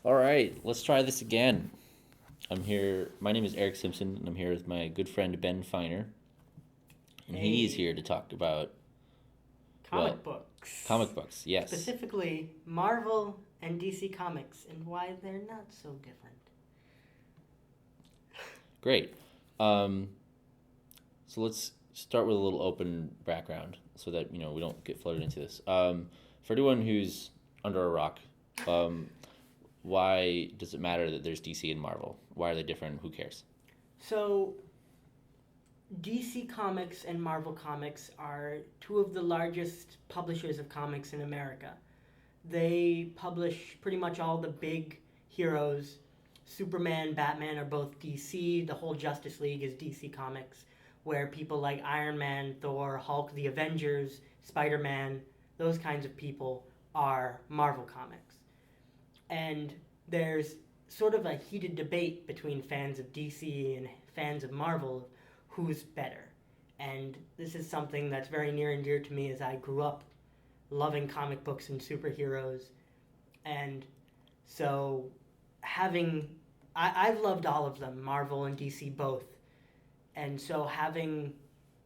All right, let's try this again. I'm here. My name is Eric Simpson, and I'm here with my good friend Ben Feiner, and he's Hey, here to talk about, well, comic books. comic books. Yes, Specifically, Marvel and DC Comics and why they're not so different. great. Um, so let's start with a little open background, so that we don't get flooded into this. For anyone who's under a rock, um, why does it matter that there's DC and Marvel? Why are they different? Who cares? So, DC Comics and Marvel Comics are two of the largest publishers of comics in America. They publish pretty much all the big heroes. Superman, Batman are both DC. The whole Justice League is DC Comics, where people like Iron Man, Thor, Hulk, the Avengers, Spider Man, those kinds of people are Marvel Comics. And there's sort of a heated debate between fans of DC and fans of Marvel who's better. And this is something that's very near and dear to me as I grew up loving comic books and superheroes. And so having I've loved all of them, Marvel and DC both. And so having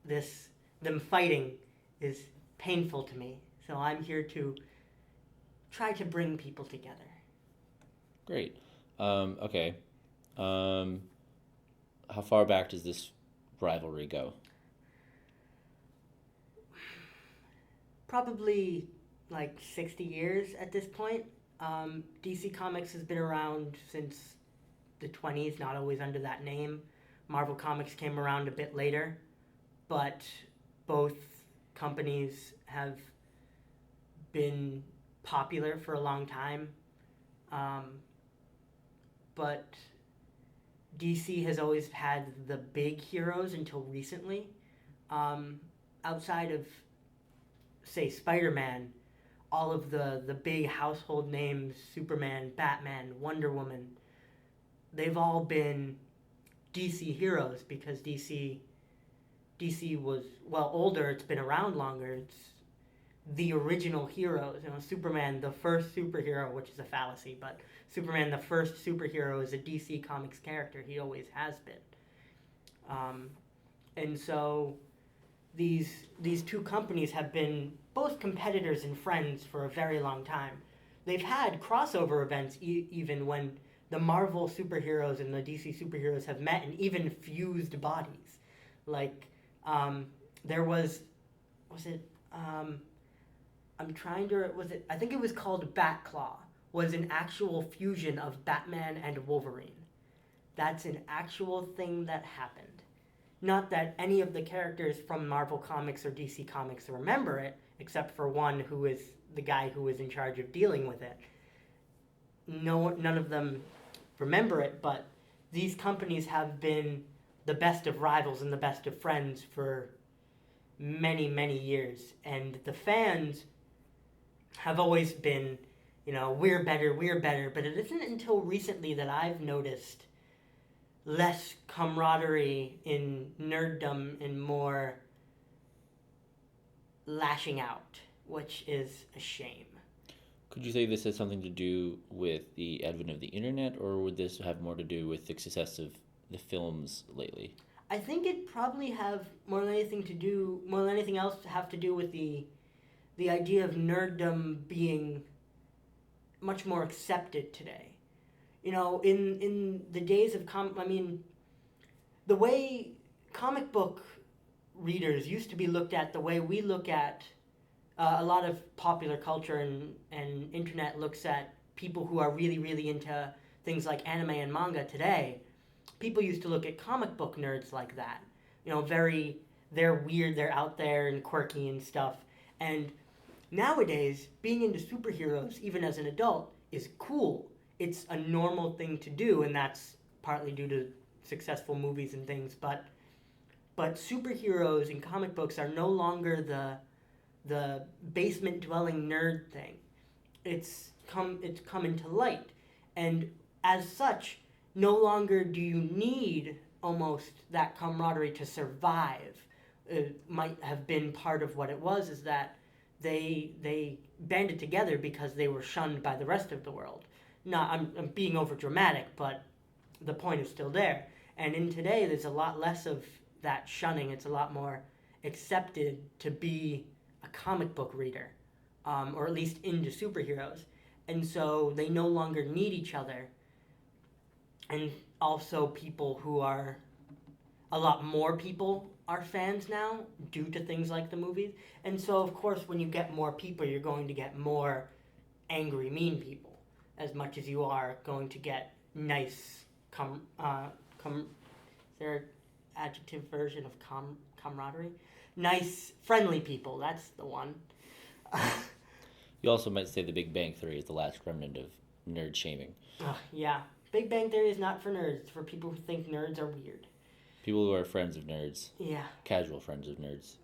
this them fighting is painful to me. So I'm here to try to bring people together. Great. Okay. Um, how far back does this rivalry go? Probably like 60 years at this point. DC Comics has been around since the 20s, not always under that name. Marvel Comics came around a bit later, but both companies have been popular for a long time. Um, but DC has always had the big heroes until recently. Um, Outside of, say, Spider Man, all of the big household names Superman, Batman, Wonder Woman they've all been DC heroes because DC was well older. It's been around longer. It's the original heroes. You know, Superman, the first superhero, which is a fallacy, but Superman, the first superhero, is a DC Comics character. He always has been. Um, and so these two companies have been both competitors and friends for a very long time. They've had crossover events even when the Marvel superheroes and the DC superheroes have met and even fused bodies. Like there was it I'm trying to was it I think it was called Batclaw was an actual fusion of Batman and Wolverine. That's an actual thing that happened. Not that any of the characters from Marvel Comics or DC Comics remember it, except for one who is the guy who was in charge of dealing with it. None of them remember it, but these companies have been the best of rivals and the best of friends for many, many years. And the fans have always been, we're better. But it isn't until recently that I've noticed less camaraderie in nerddom and more lashing out, which is a shame. Could you say this has something to do with the advent of the internet, or would this have more to do with the success of the films lately? I think it probably have more than anything else have to do with the idea of nerddom being much more accepted today. In the days of the way comic book readers used to be looked at the way we look at a lot of popular culture and internet looks at people who are really, really into things like anime and manga today. People used to look at comic book nerds like that. They're weird, they're out there and quirky and stuff. And nowadays, being into superheroes, even as an adult, is cool. It's a normal thing to do, and that's partly due to successful movies and things. But superheroes in comic books are no longer the basement dwelling nerd thing. It's come into light, and as such, no longer do you need almost that camaraderie to survive. It might have been part of what it was is that they banded together because they were shunned by the rest of the world. Not, I'm being over dramatic, but the point is still there. And in today, there's a lot less of that shunning. It's a lot more accepted to be a comic book reader, or at least into superheroes. And so they no longer need each other. And also, people who are a lot more people are fans now due to things like the movies. And so, of course, when you get more people, you're going to get more angry, mean people, as much as you are going to get nice, is there an adjective version of camaraderie? Nice, friendly people. That's the one. You also might say The Big Bang Theory is the last remnant of nerd shaming. Yeah. Big Bang Theory is not for nerds. It's for people who think nerds are weird. People who are friends of nerds. Yeah. Casual friends of nerds.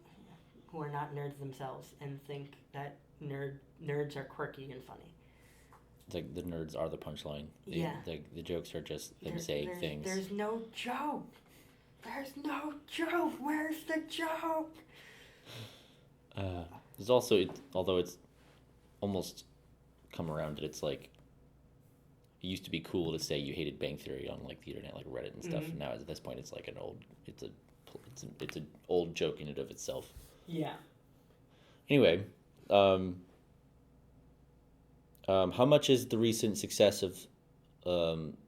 Who are not nerds themselves and think that nerds are quirky and funny. It's like the nerds are the punchline. Yeah. The jokes are just them saying things. There's no joke. There's no joke. Where's the joke? There's also, although it's almost come around, that it's like, it used to be cool to say you hated Bang Theory on like the internet, like Reddit and stuff. Now at this point, it's like it's an old joke in and of itself. Yeah. Anyway, how much has the recent success of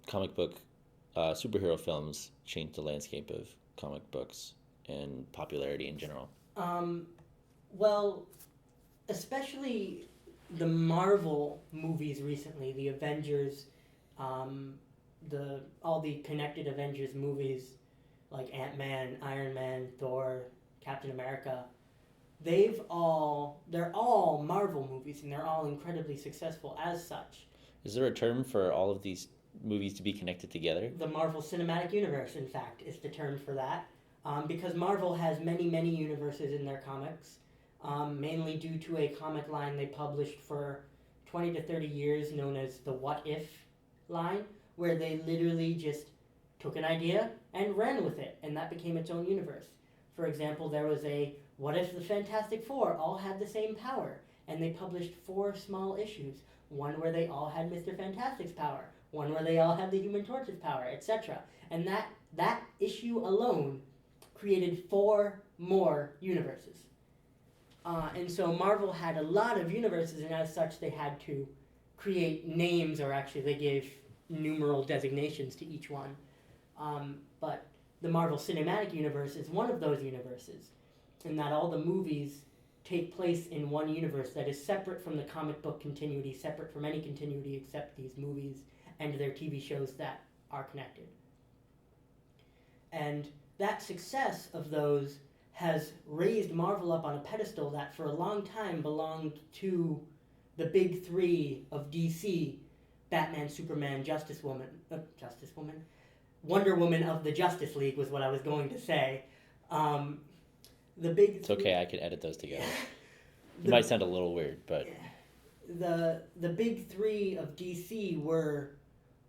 comic book superhero films changed the landscape of comic books and popularity in general? Well, especially the Marvel movies recently, the Avengers, all the connected Avengers movies like Ant-Man, Iron Man, Thor, Captain America, they're all Marvel movies, and they're all incredibly successful as such. Is there a term for all of these movies to be connected together? The Marvel Cinematic Universe, in fact, is the term for that, because Marvel has many, many universes in their comics, mainly due to a comic line they published for 20 to 30 years known as the What If line, where they literally just took an idea and ran with it, and that became its own universe. For example, there was a What If the Fantastic Four all had the same power, and they published 4 small issues, one where they all had Mr. Fantastic's power, one where they all had the Human Torch's power, etc. And that issue alone created 4 more universes. And so Marvel had a lot of universes, and as such they had to create names, or actually they gave numeral designations to each one. But the Marvel Cinematic Universe is one of those universes, in that all the movies take place in one universe that is separate from the comic book continuity, separate from any continuity except these movies and their TV shows that are connected. And that success of those has raised Marvel up on a pedestal that for a long time belonged to the big 3 of DC: Batman, Superman, Wonder Woman of the Justice League was what I was going to say. The big. It's okay. I can edit those together. It might sound a little weird, but the big 3 of DC were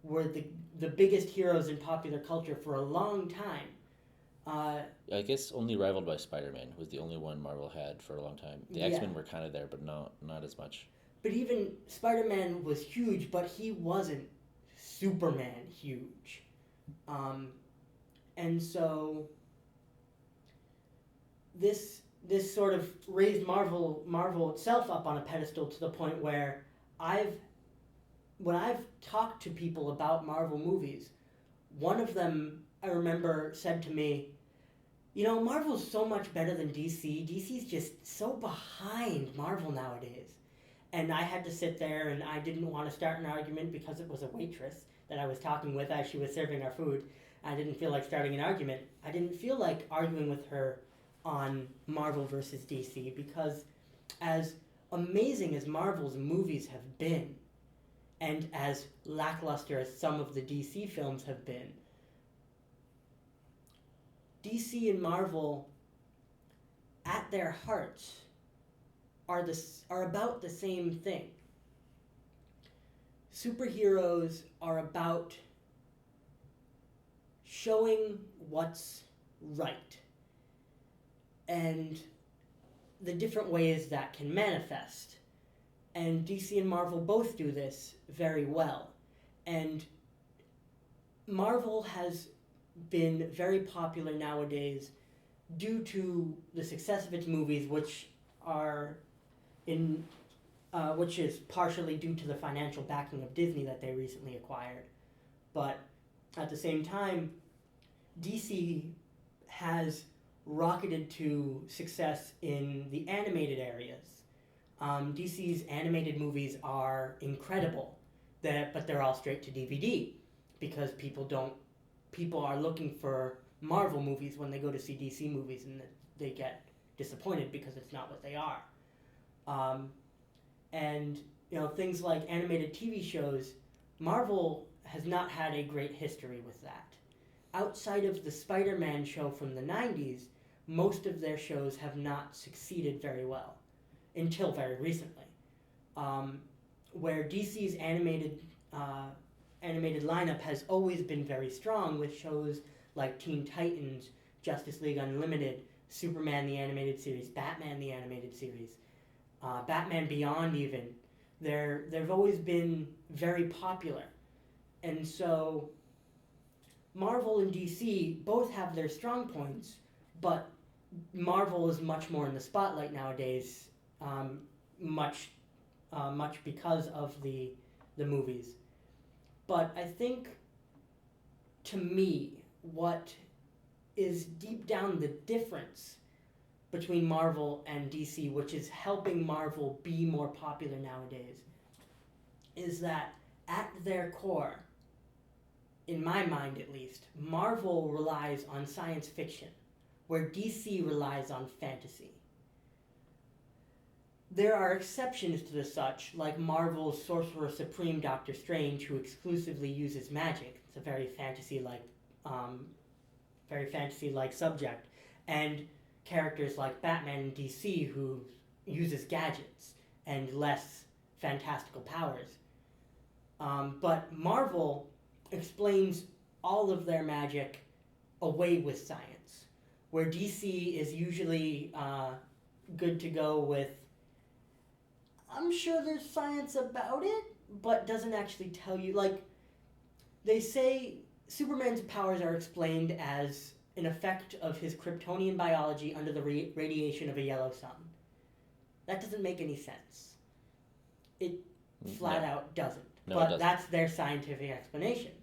the biggest heroes in popular culture for a long time. I guess only rivaled by Spider-Man was the only one Marvel had for a long time. The X-Men were kind of there, but not as much. But even Spider-Man was huge, but he wasn't Superman huge. And so this sort of raised Marvel itself up on a pedestal to the point where when I've talked to people about Marvel movies, one of them I remember said to me, Marvel's so much better than DC. DC's just so behind Marvel nowadays. And I had to sit there, and I didn't want to start an argument because it was a waitress that I was talking with as she was serving our food. I didn't feel like starting an argument. I didn't feel like arguing with her on Marvel versus DC, because as amazing as Marvel's movies have been, and as lackluster as some of the DC films have been, DC and Marvel, at their hearts, are about the same thing. Superheroes are about showing what's right and the different ways that can manifest. And DC and Marvel both do this very well. And Marvel has been very popular nowadays due to the success of its movies, are in which is partially due to the financial backing of Disney that they recently acquired. But at the same time, DC has rocketed to success in the animated areas. DC's animated movies are incredible, but they're all straight to DVD because people are looking for Marvel movies when they go to see DC movies, and they get disappointed because it's not what they are. Um, and things like animated TV shows, Marvel has not had a great history with that. Outside of the Spider-Man show from the 90s, most of their shows have not succeeded very well until very recently. Where DC's animated lineup has always been very strong with shows like Teen Titans, Justice League Unlimited, Superman the Animated Series, Batman the Animated Series, Batman Beyond even. They've always been very popular. And so Marvel and DC both have their strong points, but Marvel is much more in the spotlight nowadays, much because of the movies. But I think, to me, what is deep down the difference between Marvel and DC, which is helping Marvel be more popular nowadays, is that at their core, in my mind at least, Marvel relies on science fiction, where DC relies on fantasy. There are exceptions to the such, like Marvel's Sorcerer Supreme Doctor Strange, who exclusively uses magic. It's a very fantasy-like subject, and characters like Batman in DC, who uses gadgets and less fantastical powers. But Marvel explains all of their magic away with science, where DC is usually good to go with, I'm sure there's science about it, but doesn't actually tell you. Like, they say Superman's powers are explained as an effect of his Kryptonian biology under the radiation of a yellow sun. That doesn't make any sense. It flat out doesn't. No, but that's their scientific explanation.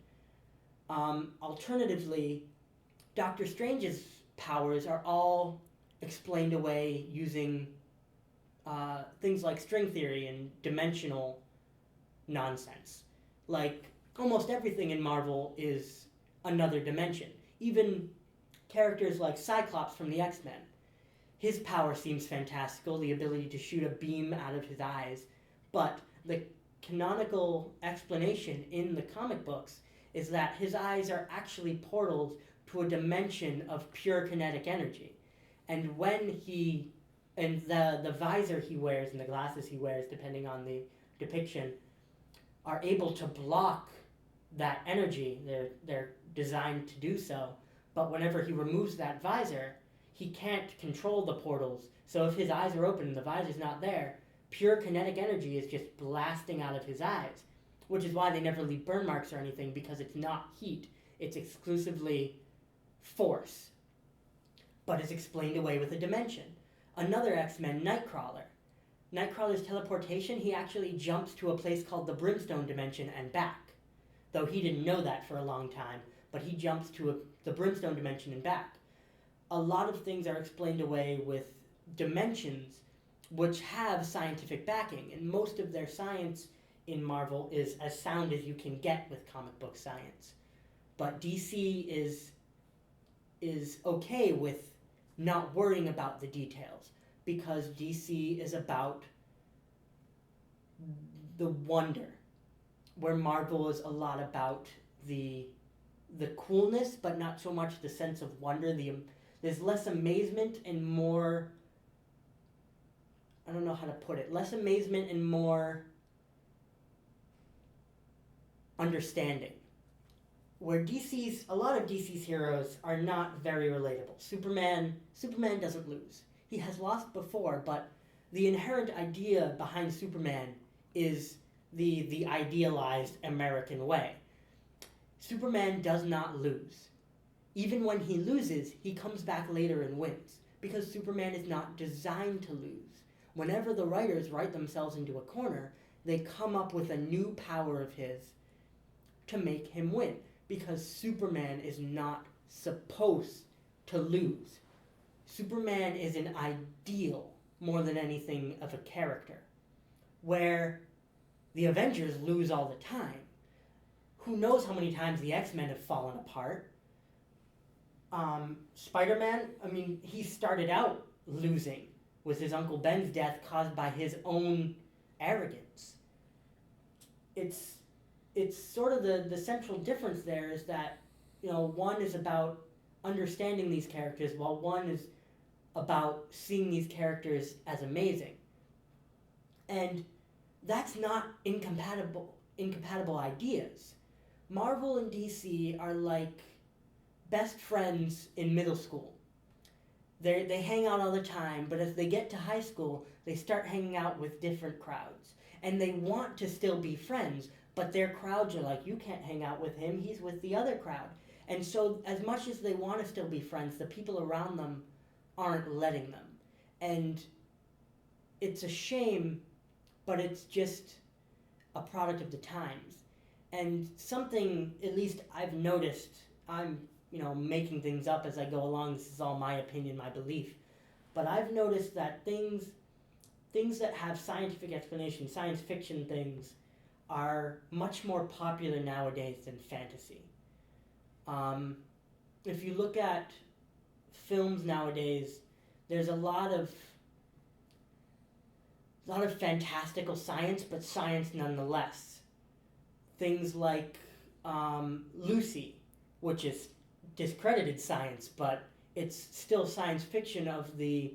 Alternatively, Doctor Strange's powers are all explained away using things like string theory and dimensional nonsense. Like, almost everything in Marvel is another dimension. Even characters like Cyclops from the X-Men. His power seems fantastical, the ability to shoot a beam out of his eyes, but the canonical explanation in the comic books is that his eyes are actually portals to a dimension of pure kinetic energy. And the visor he wears and the glasses he wears, depending on the depiction, are able to block that energy. They're designed to do so. But whenever he removes that visor, he can't control the portals. So if his eyes are open and the visor's not there, pure kinetic energy is just blasting out of his eyes, which is why they never leave burn marks or anything, because it's not heat. It's exclusively force, but is explained away with a dimension. Another X-Men, Nightcrawler. Nightcrawler's teleportation, he actually jumps to a place called the Brimstone Dimension and back. Though he didn't know that for a long time, but he jumps to the Brimstone Dimension and back. A lot of things are explained away with dimensions which have scientific backing, and most of their science in Marvel is as sound as you can get with comic book science. But DC is okay with not worrying about the details, because DC is about the wonder, where Marvel is a lot about the coolness, but not so much the sense of wonder. There's less amazement and more, I don't know how to put it, less amazement and more understanding. Where a lot of DC's heroes are not very relatable. Superman doesn't lose. He has lost before, but the inherent idea behind Superman is the idealized American way. Superman does not lose. Even when he loses, he comes back later and wins because Superman is not designed to lose. Whenever the writers write themselves into a corner, they come up with a new power of his to make him win because Superman is not supposed to lose. Superman is an ideal more than anything of a character, where the Avengers lose all the time. Who knows how many times the X-Men have fallen apart? Spider-Man, I mean, he started out losing with his Uncle Ben's death caused by his own arrogance. It's sort of the central difference there is that, one is about understanding these characters while one is about seeing these characters as amazing. And that's not incompatible ideas. Marvel and DC are like best friends in middle school. They hang out all the time, but as they get to high school, they start hanging out with different crowds. And they want to still be friends, but their crowds are like, you can't hang out with him, he's with the other crowd. And so as much as they want to still be friends, the people around them aren't letting them. And it's a shame, but it's just a product of the times. And something, at least I've noticed, I'm making things up as I go along. This is all my opinion, my belief. But I've noticed that things that have scientific explanation, science fiction things, are much more popular nowadays than fantasy. If you look at films nowadays, there's a lot of fantastical science, but science nonetheless. Things like Lucy, which is discredited science, but it's still science fiction of the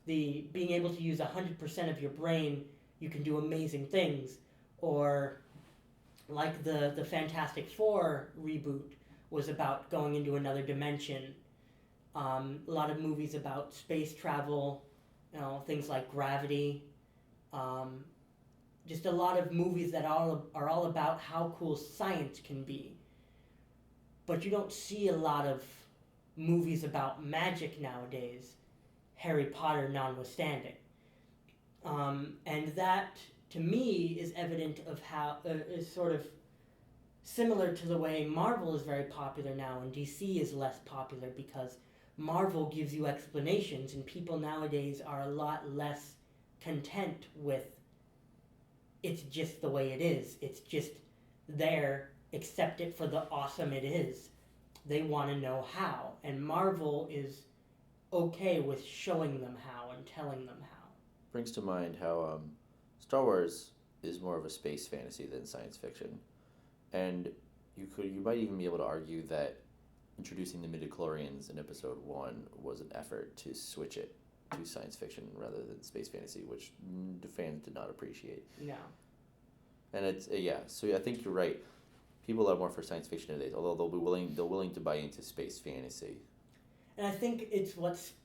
being able to use 100% of your brain, you can do amazing things. Or like the Fantastic Four reboot was about going into another dimension. A lot of movies about space travel, things like Gravity. Just a lot of movies that are all about how cool science can be. But you don't see a lot of movies about magic nowadays, Harry Potter notwithstanding. And that, to me, is evident of how, is sort of similar to the way Marvel is very popular now and DC is less popular, because Marvel gives you explanations and people nowadays are a lot less content with it's just the way it is. It's just there. Accept it for the awesome it is. They want to know how. And Marvel is okay with showing them how and telling them how. Brings to mind how Star Wars is more of a space fantasy than science fiction. And you might even be able to argue that introducing the midichlorians in episode 1 was an effort to switch it to science fiction rather than space fantasy, which the fans did not appreciate. No. And it's so I think you're right. People are more for science fiction nowadays, although they're willing to buy into space fantasy. And I think it's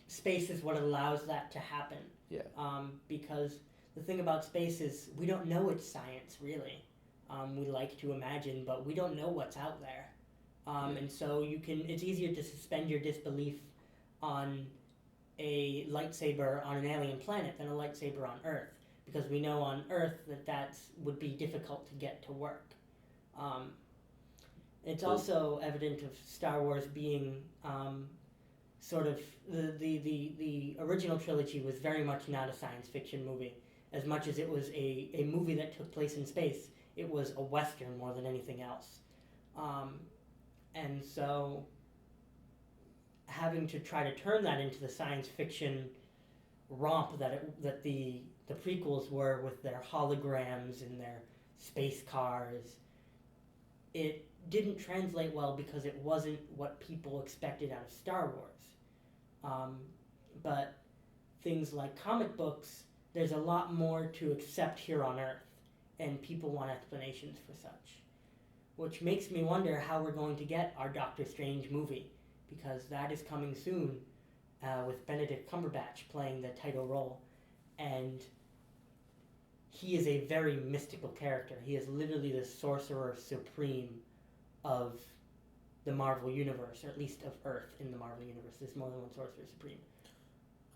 space is what allows that to happen. Yeah. Because the thing about space is we don't know it's science really. We like to imagine, but we don't know what's out there. And so it's easier to suspend your disbelief on a lightsaber on an alien planet than a lightsaber on Earth, because we know on Earth that would be difficult to get to work. It's also evident of Star Wars being sort of the original trilogy was very much not a science fiction movie. As much as it was a movie that took place in space, it was a Western more than anything else. And so having to try to turn that into the science fiction romp that the prequels were with their holograms and their space cars, it didn't translate well because it wasn't what people expected out of Star Wars. But things like comic books, there's a lot more to accept here on Earth, and people want explanations for such. Which makes me wonder how we're going to get our Doctor Strange movie, because that is coming soon with Benedict Cumberbatch playing the title role. And he is a very mystical character. He is literally the sorcerer supreme of the Marvel universe, or at least of Earth in the Marvel universe. There's more than one sorcerer supreme.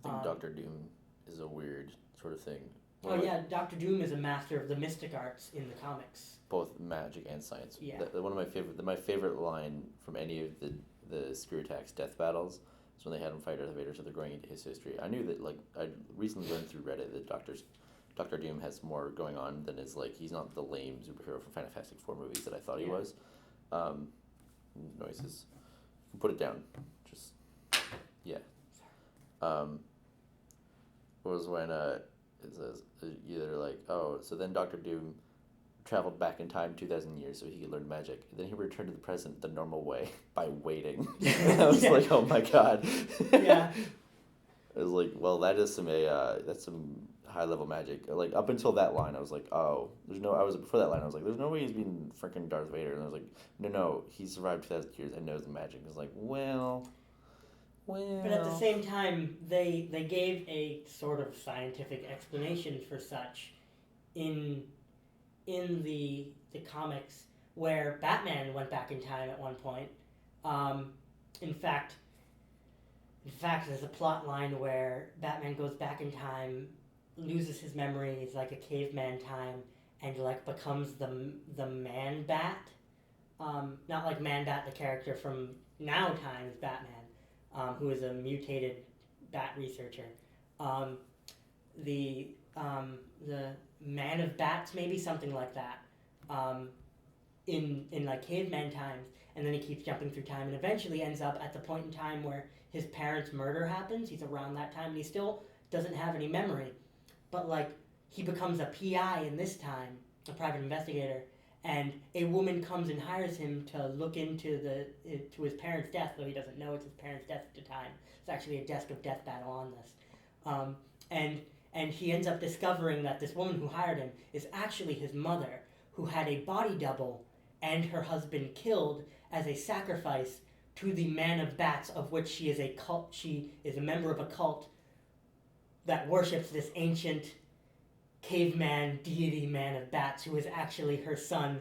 I think Doctor Doom is a weird sort of thing. Oh yeah, Doctor Doom is a master of the mystic arts in the comics. Both magic and science. Yeah. One of my favorite line from any of the Screw Attacks death battles is when they had him fight Darth Vader, so they're going into his history. I knew that, like, I recently learned through Reddit that Doctor Doom has more going on than is, like, he's not the lame superhero from Fantastic Four movies that I thought he was. Noises. Put it down. Just, yeah. Was when it says either like, oh, so then Doctor Doom traveled back in time 2,000 years so he could learn magic. And then he returned to the present the normal way by waiting. I was like, oh my god. Yeah. I was like, well, that is that's some high level magic. Like up until that line, I was like, oh, before that line, I was like, there's no way he's being freaking Darth Vader. And I was like, no, he survived 2,000 years and knows the magic. I was like, well. But at the same time, they gave a sort of scientific explanation for such in the comics, where Batman went back in time at one point. In fact, there's a plot line where Batman goes back in time, loses his memories like a caveman time, and like becomes the Man Bat. Not like Man Bat, the character from Now Times Batman. Who is a mutated bat researcher. The Man of Bats, maybe something like that. In like caveman times, and then he keeps jumping through time, and eventually ends up at the point in time where his parents' murder happens. He's around that time, and he still doesn't have any memory, but like he becomes a PI in this time, a private investigator. And a woman comes and hires him to look into his parents' death, though he doesn't know it's his parents' death at the time. It's actually a desk of death battle on this. And he ends up discovering that this woman who hired him is actually his mother, who had a body double and her husband killed as a sacrifice to the Man of Bats, of which she is a cult. She is a member of a cult that worships this ancient caveman deity Man of Bats, who is actually her son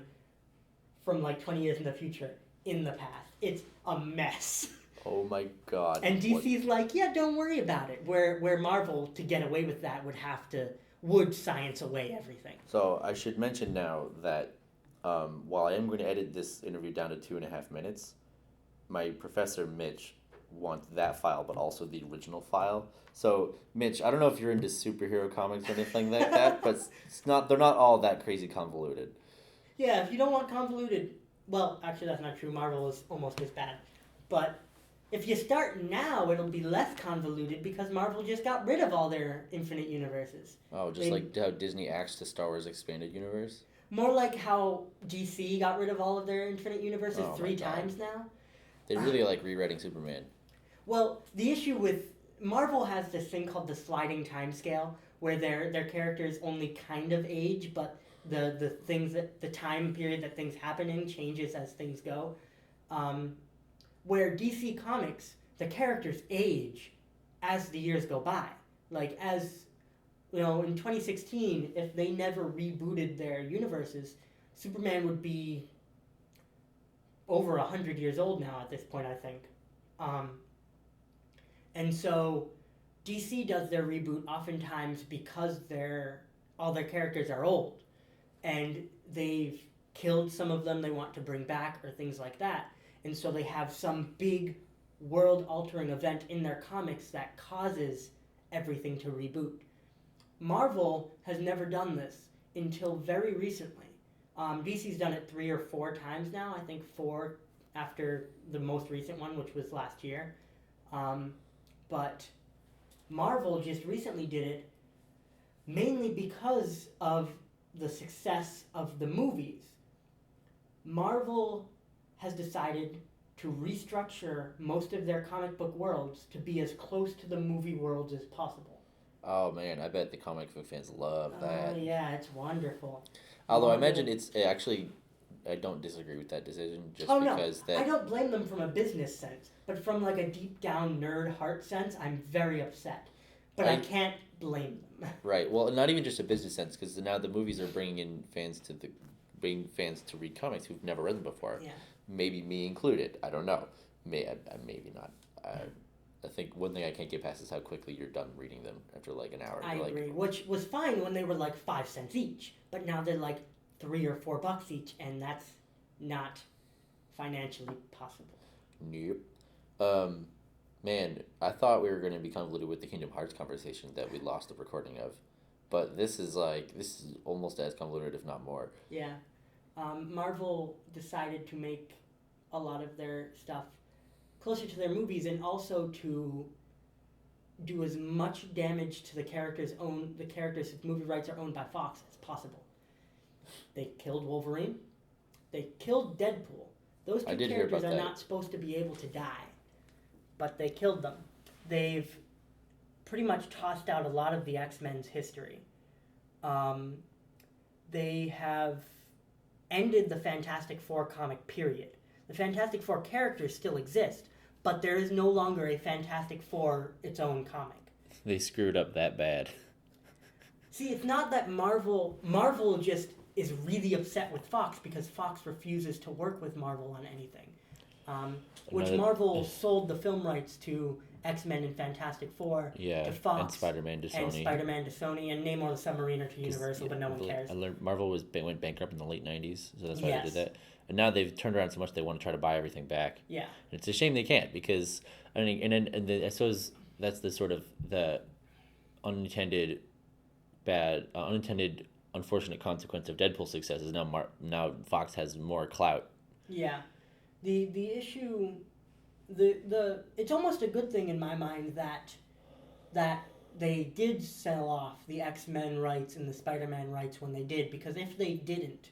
from like 20 years in the future in the past. It's a mess. Oh my god. And DC's like, yeah, don't worry about it. Where Marvel, to get away with that, would science away everything. So I should mention now that while I am going to edit this interview down to 2.5 minutes, my professor Mitch wants that file, but also the original file. So, Mitch, I don't know if you're into superhero comics or anything like that, but they're not all that crazy convoluted. Yeah, if you don't want convoluted, well, actually that's not true. Marvel is almost as bad. But if you start now, it'll be less convoluted because Marvel just got rid of all their infinite universes. Oh, like how Disney axed the Star Wars Expanded Universe? More like how DC got rid of all of their infinite universes 3 times now. They really like rewriting Superman. Well, the issue with Marvel has this thing called the sliding time scale, where their characters only kind of age, but the things that the time period that things happen in changes as things go. Where DC Comics, the characters age as the years go by. Like as in 2016, if they never rebooted their universes, Superman would be over 100 years old now at this point, I think. And so DC does their reboot oftentimes because all their characters are old. And they've killed some of them they want to bring back or things like that. And so they have some big world-altering event in their comics that causes everything to reboot. Marvel has never done this until very recently. DC's done it 3 or 4 times now. I think 4 after the most recent one, which was last year. But Marvel just recently did it mainly because of the success of the movies. Marvel has decided to restructure most of their comic book worlds to be as close to the movie worlds as possible. Oh man, I bet the comic book fans love that. Oh yeah, it's wonderful. Although I imagine it's actually, I don't disagree with that decision because I don't blame them from a business sense, but from like a deep down nerd heart sense, I'm very upset. But I can't blame them. Right. Well, not even just a business sense, because now the movies are bringing fans to read comics who've never read them before. Yeah. Maybe me included. I don't know. Maybe not. I think one thing I can't get past is how quickly you're done reading them after like an hour. I You're agree, which was fine when they were like 5 cents each, but now they're like $3 or $4 each, and that's not financially possible. Nope. Man, I thought we were going to be convoluted with the Kingdom Hearts conversation that we lost the recording of, but this is almost as convoluted, if not more. Yeah. Marvel decided to make a lot of their stuff closer to their movies, and also to do as much damage to the characters' if movie rights are owned by Fox as possible. They killed Wolverine. They killed Deadpool. Those two characters are not supposed to be able to die, but they killed them. They've pretty much tossed out a lot of the X-Men's history. They have ended the Fantastic Four comic period. The Fantastic Four characters still exist, but there is no longer a Fantastic Four its own comic. They screwed up that bad. See, it's not that Marvel just is really upset with Fox because Fox refuses to work with Marvel on anything. Marvel sold the film rights to X-Men and Fantastic Four to Fox. And Spider-Man to Sony. And Namor the Submariner to Universal, but no one cares. I learned Marvel went bankrupt in the late 90s, so that's why they did that. And now they've turned around so much they want to try to buy everything back. Yeah. And it's a shame they can't, because, I mean, I suppose that's the sort of the unintended unfortunate consequence of Deadpool's success is now Fox has more clout. Yeah. The issue, it's almost a good thing in my mind that they did sell off the X-Men rights and the Spider-Man rights when they did, because if they didn't,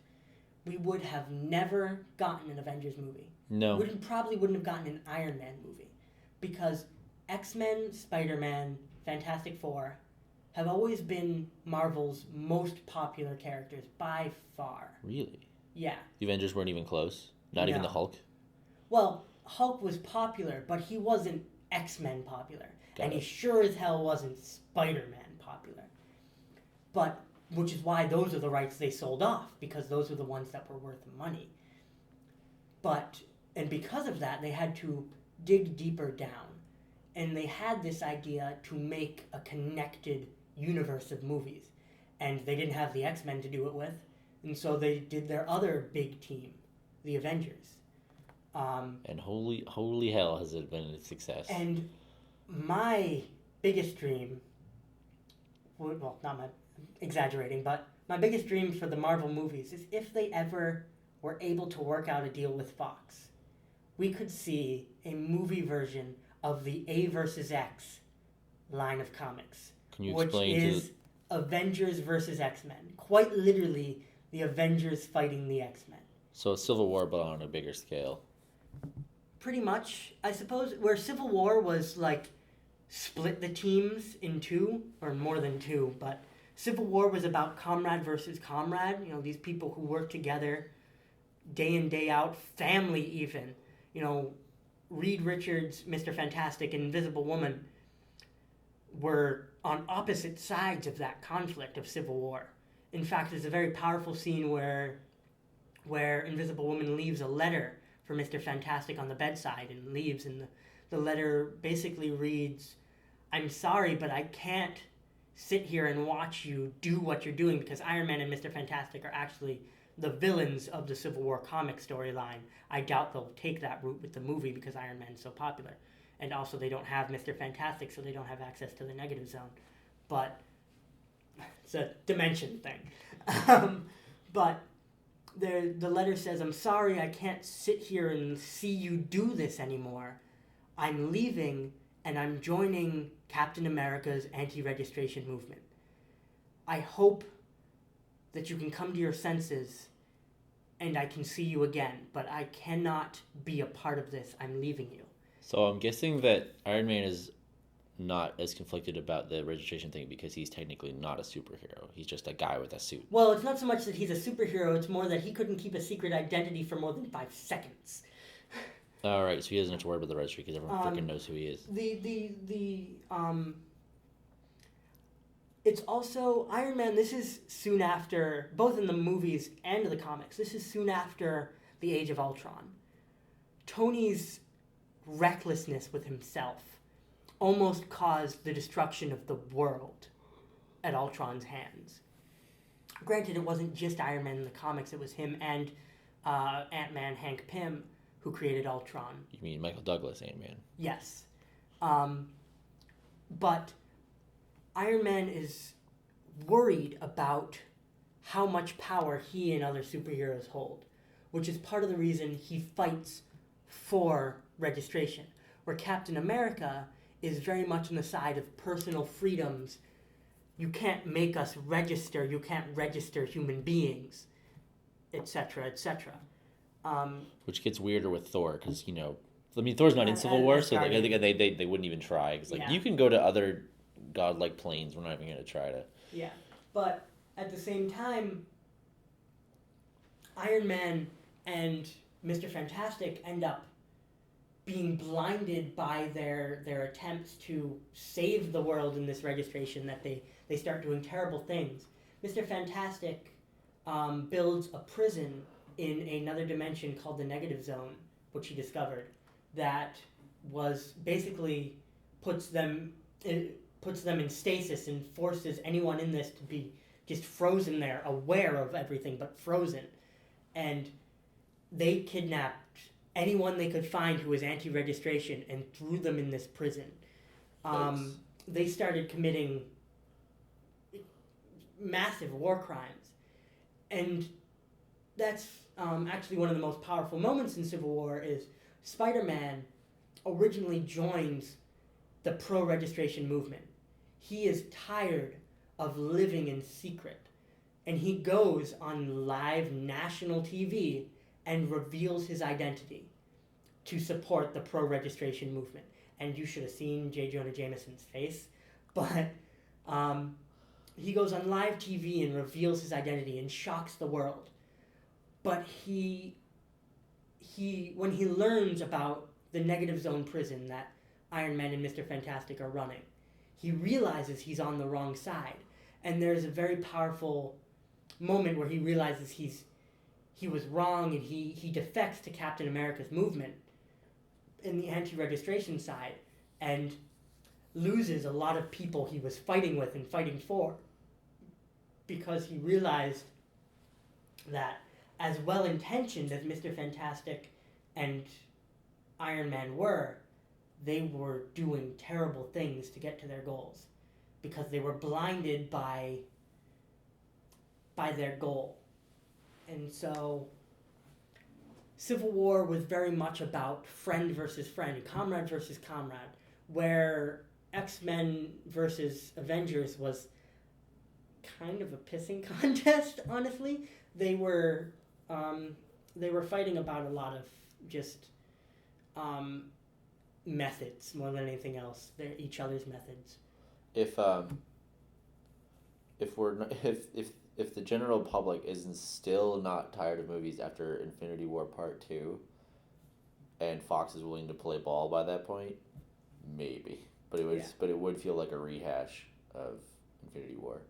we would have never gotten an Avengers movie. No. We probably wouldn't have gotten an Iron Man movie, because X-Men, Spider-Man, Fantastic Four have always been Marvel's most popular characters by far. Really? Yeah. The Avengers weren't even close? Not even the Hulk? Well, Hulk was popular, but he wasn't X-Men popular. He sure as hell wasn't Spider-Man popular. Which is why those are the rights they sold off, because those are the ones that were worth money. And because of that, they had to dig deeper down. And they had this idea to make a connected universe of movies. And they didn't have the X-Men to do it with. And so they did their other big team, the Avengers. And holy hell has it been a success. And my biggest dream, well, not my, exaggerating, but my biggest dream for the Marvel movies is if they ever were able to work out a deal with Fox, we could see a movie version of the A versus X line of comics. Can you explain? Which is Avengers versus X-Men. Quite literally, the Avengers fighting the X-Men. So Civil War, but on a bigger scale. Pretty much, I suppose, where Civil War was like split the teams in two, or more than two, but Civil War was about comrade versus comrade. You know, these people who work together day in, day out, family even. You know, Reed Richards, Mr. Fantastic, and Invisible Woman were on opposite sides of that conflict of Civil War. In fact, there's a very powerful scene where Invisible Woman leaves a letter for Mr. Fantastic on the bedside and leaves, and the letter basically reads, "I'm sorry, but I can't sit here and watch you do what you're doing, because Iron Man and Mr. Fantastic are actually the villains of the Civil War comic storyline. I doubt they'll take that route with the movie because Iron Man's so popular. And also they don't have Mr. Fantastic, so they don't have access to the negative zone." But it's a dimension thing. But the letter says, "I'm sorry, I can't sit here and see you do this anymore. I'm leaving, and I'm joining Captain America's anti-registration movement. I hope that you can come to your senses and I can see you again, but I cannot be a part of this. I'm leaving you." So I'm guessing that Iron Man is not as conflicted about the registration thing because he's technically not a superhero. He's just a guy with a suit. Well, it's not so much that he's a superhero, it's more that he couldn't keep a secret identity for more than 5 seconds. All right, so he doesn't have to worry about the registry because everyone freaking knows who he is. It's also Iron Man. This is soon after, both in the movies and the comics. This is soon after the Age of Ultron. Tony's recklessness with himself almost caused the destruction of the world at Ultron's hands. Granted, it wasn't just Iron Man in the comics; it was him and Ant-Man, Hank Pym, who created Ultron. You mean Michael Douglas, Ant-Man? Yes, but Iron Man is worried about how much power he and other superheroes hold, which is part of the reason he fights for registration. Where Captain America is very much on the side of personal freedoms. You can't make us register, you can't register human beings, etc., etc. Which gets weirder with Thor, because, Thor's not in Civil War, so like, I think they wouldn't even try. Because, you can go to other godlike planes, we're not even going to try to. Yeah, but at the same time, Iron Man and Mr. Fantastic end up being blinded by their attempts to save the world in this registration, that they start doing terrible things. Mr. Fantastic builds a prison in another dimension called the Negative Zone, which he discovered, that was basically puts them in stasis and forces anyone in this to be just frozen there, aware of everything but frozen. And they kidnapped anyone they could find who was anti-registration and threw them in this prison. They started committing massive war crimes. And that's actually one of the most powerful moments in Civil War is Spider-Man originally joins the pro-registration movement. He is tired of living in secret. And he goes on live national TV and reveals his identity to support the pro-registration movement. And you should have seen J. Jonah Jameson's face. But he goes on live TV and reveals his identity and shocks the world. But when he learns about the Negative Zone prison that Iron Man and Mr. Fantastic are running, he realizes he's on the wrong side. And there's a very powerful moment where he realizes he was wrong, and he defects to Captain America's movement in the anti-registration side and loses a lot of people he was fighting with and fighting for, because he realized that as well-intentioned as Mr. Fantastic and Iron Man were, they were doing terrible things to get to their goals because they were blinded by their goal. And so Civil War was very much about friend versus friend, comrade versus comrade, where X-Men versus Avengers was kind of a pissing contest, honestly. They were fighting about a lot of just methods more than anything else. They're each other's methods. If the general public isn't still not tired of movies after Infinity War Part 2, and Fox is willing to play ball by that point, maybe. But it would feel like a rehash of Infinity War,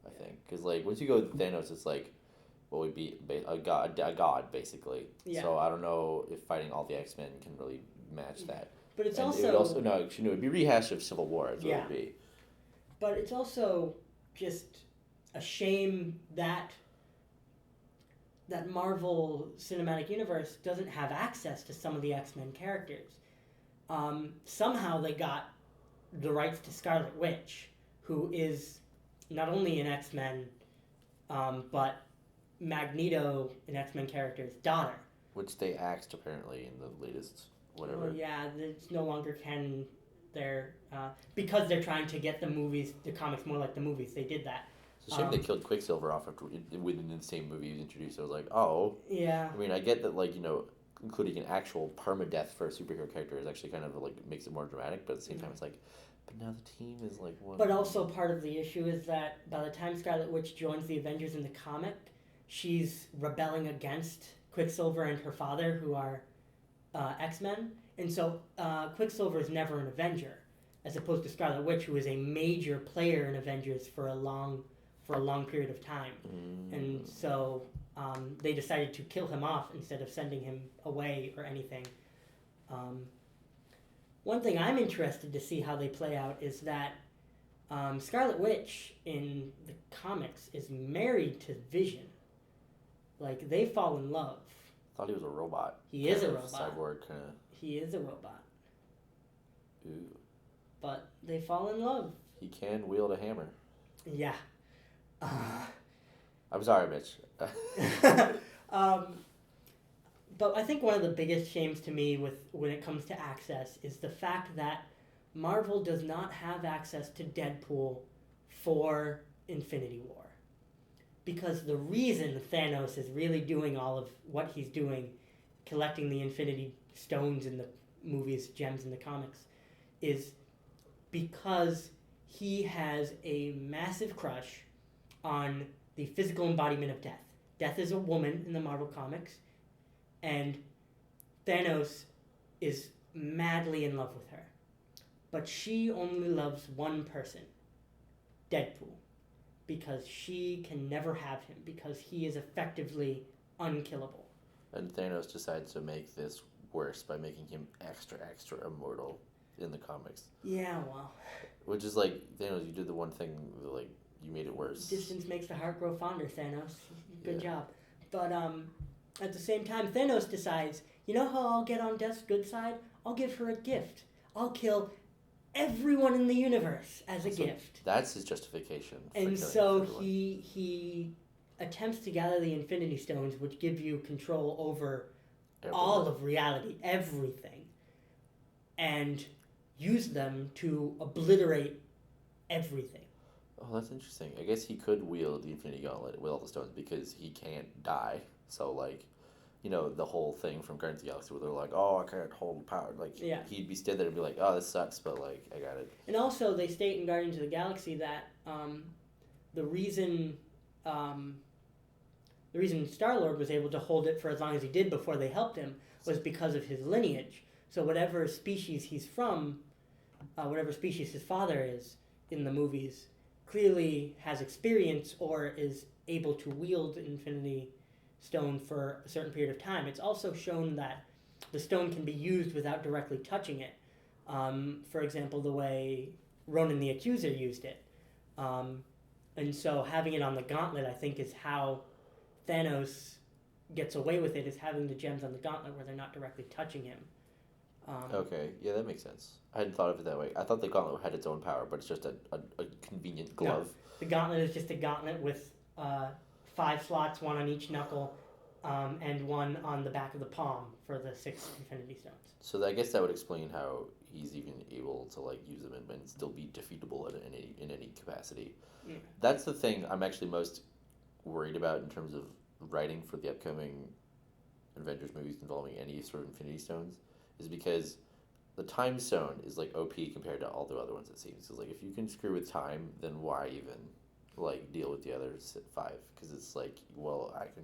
I think. Because, once you go with Thanos, it's what would be a god, basically. Yeah. So I don't know if fighting all the X-Men can really match that. But it's it would be a rehash of Civil War, is what it would be. But it's also just a shame that Marvel Cinematic Universe doesn't have access to some of the X-Men characters. Somehow they got the rights to Scarlet Witch, who is not only an X-Men, but Magneto, an X-Men character's daughter. Which they axed, apparently, in the latest whatever. Well, yeah, it's no longer canon there. Because they're trying to get the comics more like the movies. They did that. It's a shame they killed Quicksilver off within the same movie he was introduced. I was like, oh. Yeah. I mean, I get that, including an actual permadeath for a superhero character is actually kind of, makes it more dramatic, but at the same time, it's but now the team is, one. But also part of the issue is that by the time Scarlet Witch joins the Avengers in the comic, she's rebelling against Quicksilver and her father, who are X-Men. And so Quicksilver is never an Avenger. as opposed to Scarlet Witch, who was a major player in Avengers for a long period of time. And so they decided to kill him off instead of sending him away or anything. One thing I'm interested to see how they play out is that Scarlet Witch in the comics is married to Vision. Like, they fall in love. I thought he was a robot. He is a robot. Cyborg kind of. He is a robot. Ooh. But they fall in love. He can wield a hammer. Yeah. I'm sorry, Mitch. But I think one of the biggest shames to me when it comes to access is the fact that Marvel does not have access to Deadpool for Infinity War. Because the reason Thanos is really doing all of what he's doing, collecting the Infinity Stones in the movies, gems in the comics, is because he has a massive crush on the physical embodiment of Death. Death is a woman in the Marvel comics, and Thanos is madly in love with her. But she only loves one person, Deadpool, because she can never have him, because he is effectively unkillable. And Thanos decides to make this worse by making him extra immortal in the comics. Yeah, well. Which is like, Thanos, you did the one thing, like, you made it worse. Distance makes the heart grow fonder, Thanos. Good job. But at the same time, Thanos decides, you know how I'll get on Death's good side? I'll give her a gift. I'll kill everyone in the universe as a gift. That's his justification. And so he attempts to gather the Infinity Stones, which give you control over all of reality, everything, and use them to obliterate everything. Oh, that's interesting. I guess he could wield the Infinity Gauntlet with all the stones because he can't die. So, like, you know, the whole thing from Guardians of the Galaxy where they're like, oh, I can't hold power. Like, he'd be stood there and be like, oh, this sucks, but, like, I got it. And also, they state in Guardians of the Galaxy that the reason Star-Lord was able to hold it for as long as he did before they helped him was because of his lineage. So whatever species he's from, whatever species his father is in the movies, clearly has experience or is able to wield Infinity Stone for a certain period of time. It's also shown that the stone can be used without directly touching it. For example, the way Ronan the Accuser used it. And so having it on the gauntlet, I think, is how Thanos gets away with it, is having the gems on the gauntlet where they're not directly touching him. Okay, yeah, that makes sense. I hadn't thought of it that way. I thought the gauntlet had its own power, but it's just a convenient glove. No, the gauntlet is just a gauntlet with 5 slots, 1 on each knuckle, and 1 on the back of the palm for the 6 Infinity Stones. So I guess that would explain how he's even able to, like, use them and still be defeatable in any capacity. Yeah. That's the thing I'm actually most worried about in terms of writing for the upcoming Avengers movies involving any sort of Infinity Stones, is because the Time Stone is, like, OP compared to all the other ones, it seems. Because, like, if you can screw with time, then why even, like, deal with the other 5? Because it's like, well, I can...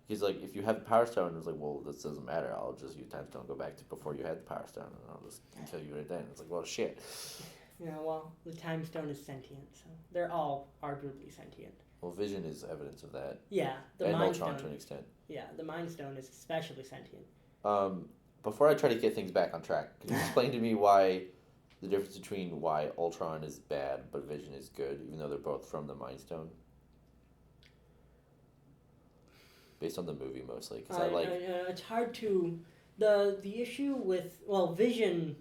Because, like, if you have the Power Stone, it's like, well, this doesn't matter. I'll just use Time Stone, go back to before you had the Power Stone, and I'll just kill you right then. It's like, well, shit. Yeah, well, the Time Stone is sentient, so they're all arguably sentient. Well, Vision is evidence of that. Yeah, the Mind Stone. And Ultron to an extent. Yeah, the Mind Stone is especially sentient. Before I try to get things back on track, can you explain to me why the difference between why Ultron is bad but Vision is good, even though they're both from the Mind Stone? Based on the movie, mostly, because it's hard to the issue with Vision